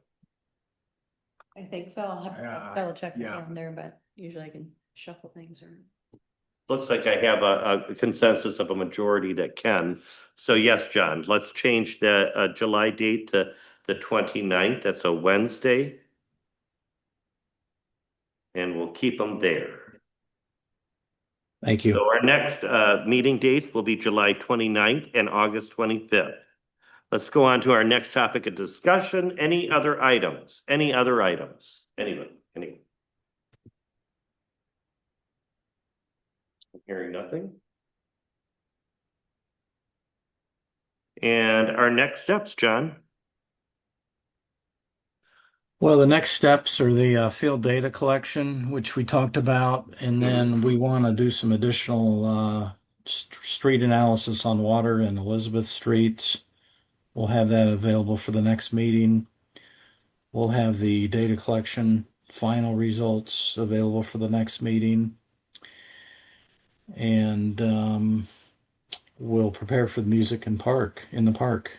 I think so. I'll have Yeah, to double check the yeah. calendar, but usually I can shuffle things around. Looks like I have a consensus of a majority that can. So yes, John, let's change the July date to the 29th. That's a Wednesday. and we'll keep them there. Thank you. So our next meeting dates will be July 29th and August 25th. Let's go on to our next topic of discussion. Any other items? Any other items? Anyone? Anyone? Hearing nothing. And our next steps, John. Well, the next steps are the field data collection, which we talked about, and then we want to do some additional street analysis on Water and Elizabeth Streets. We'll have that available for the next meeting. We'll have the data collection final results available for the next meeting. And we'll prepare for the music in the park.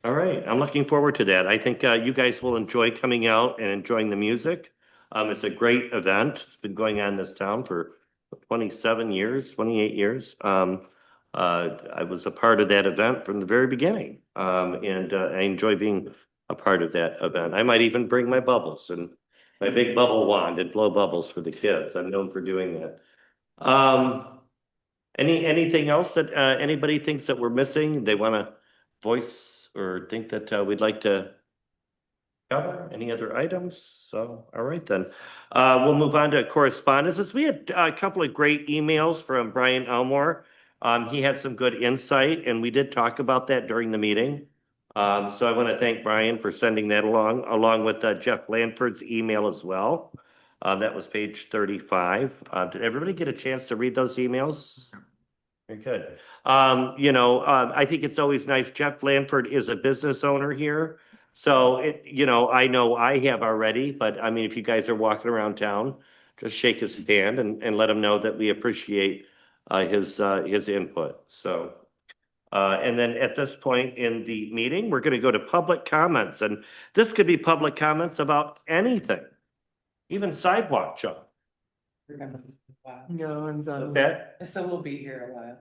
All right, I'm looking forward to that. I think you guys will enjoy coming out and enjoying the music. It's a great event. It's been going on in this town for 27 years, 28 years. I was a part of that event from the very beginning, and I enjoy being a part of that event. I might even bring my bubbles and my big bubble wand and blow bubbles for the kids. I'm known for doing that. Anything else that anybody thinks that we're missing? They want to voice or think that we'd like to cover? Any other items? So, all right then. We'll move on to correspondences. We had a couple of great emails from Brian Elmore. He had some good insight, and we did talk about that during the meeting. So I want to thank Brian for sending that along with Jeff Lanford's email as well. That was page 35. Did everybody get a chance to read those emails? Very good. I think it's always nice. Jeff Lanford is a business owner here. So I know I have already, but I mean, if you guys are walking around town, just shake his hand and let him know that we appreciate his input. So, and then at this point in the meeting, we're going to go to public comments, and this could be public comments about anything, even sidewalk, John. No, I'm done. That So we'll be here a while.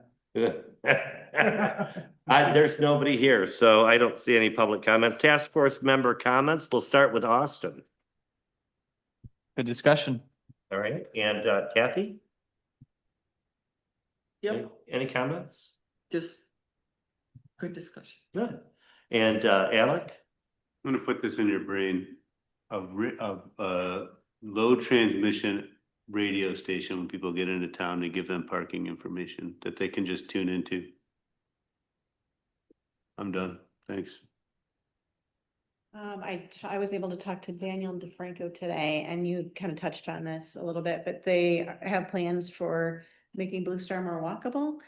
there's nobody here, so I don't see any public comments. Task force member comments. We'll start with Austin. Good discussion. All right, and Kathy, Yep, any comments? just good discussion. Good. And Alec? I'm gonna put this in your brain, a low transmission radio station when people get into town to give them parking information that they can just tune into. I'm done. Thanks. I was able to talk to Daniel DeFranco today, and you kind of touched on this a little bit, but they have plans for making Blue Star more walkable.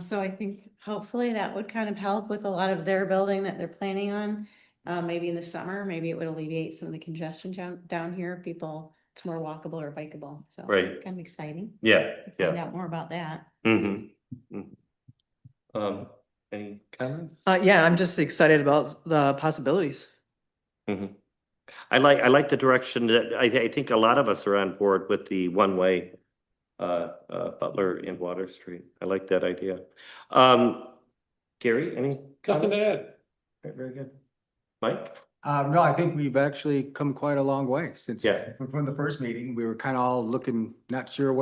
So I think hopefully that would kind of help with a lot of their building that they're planning on. Maybe in the summer, maybe it would alleviate some of the congestion down here. People, it's more walkable or bikeable. So Right. kind of exciting. Yeah, to Find out more about that. Mm-hmm. Any comments? Yeah, I'm just excited about the possibilities. Mm-hmm. I like the direction that I think a lot of us are on board with the one-way Butler and Water Street. I like that idea. Gary, any Nothing comments? to add. Very, very good. Mike? No, I think we've actually come quite a long way since, Yeah. from the first meeting, we were kind of all looking, not sure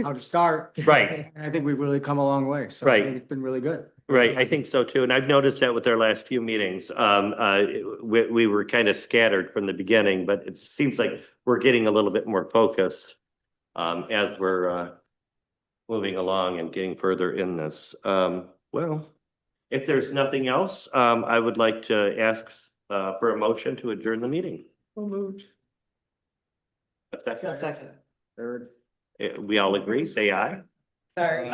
how to start. Right. And I think we've really come a long way. So I Right. think it's been really good. Right, I think so too, and I've noticed that with our last few meetings. We were kind of scattered from the beginning, but it seems like we're getting a little bit more focused as we're moving along and getting further in this. Well, if there's nothing else, I would like to ask for a motion to adjourn the meeting. We'll move. A second? Second. Third. We all agree, say aye. Sorry.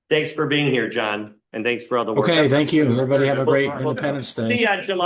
Thanks for being here, John, and thanks for all the work. Okay, thank you. Everybody have a great We'll- Independence Day. See you on July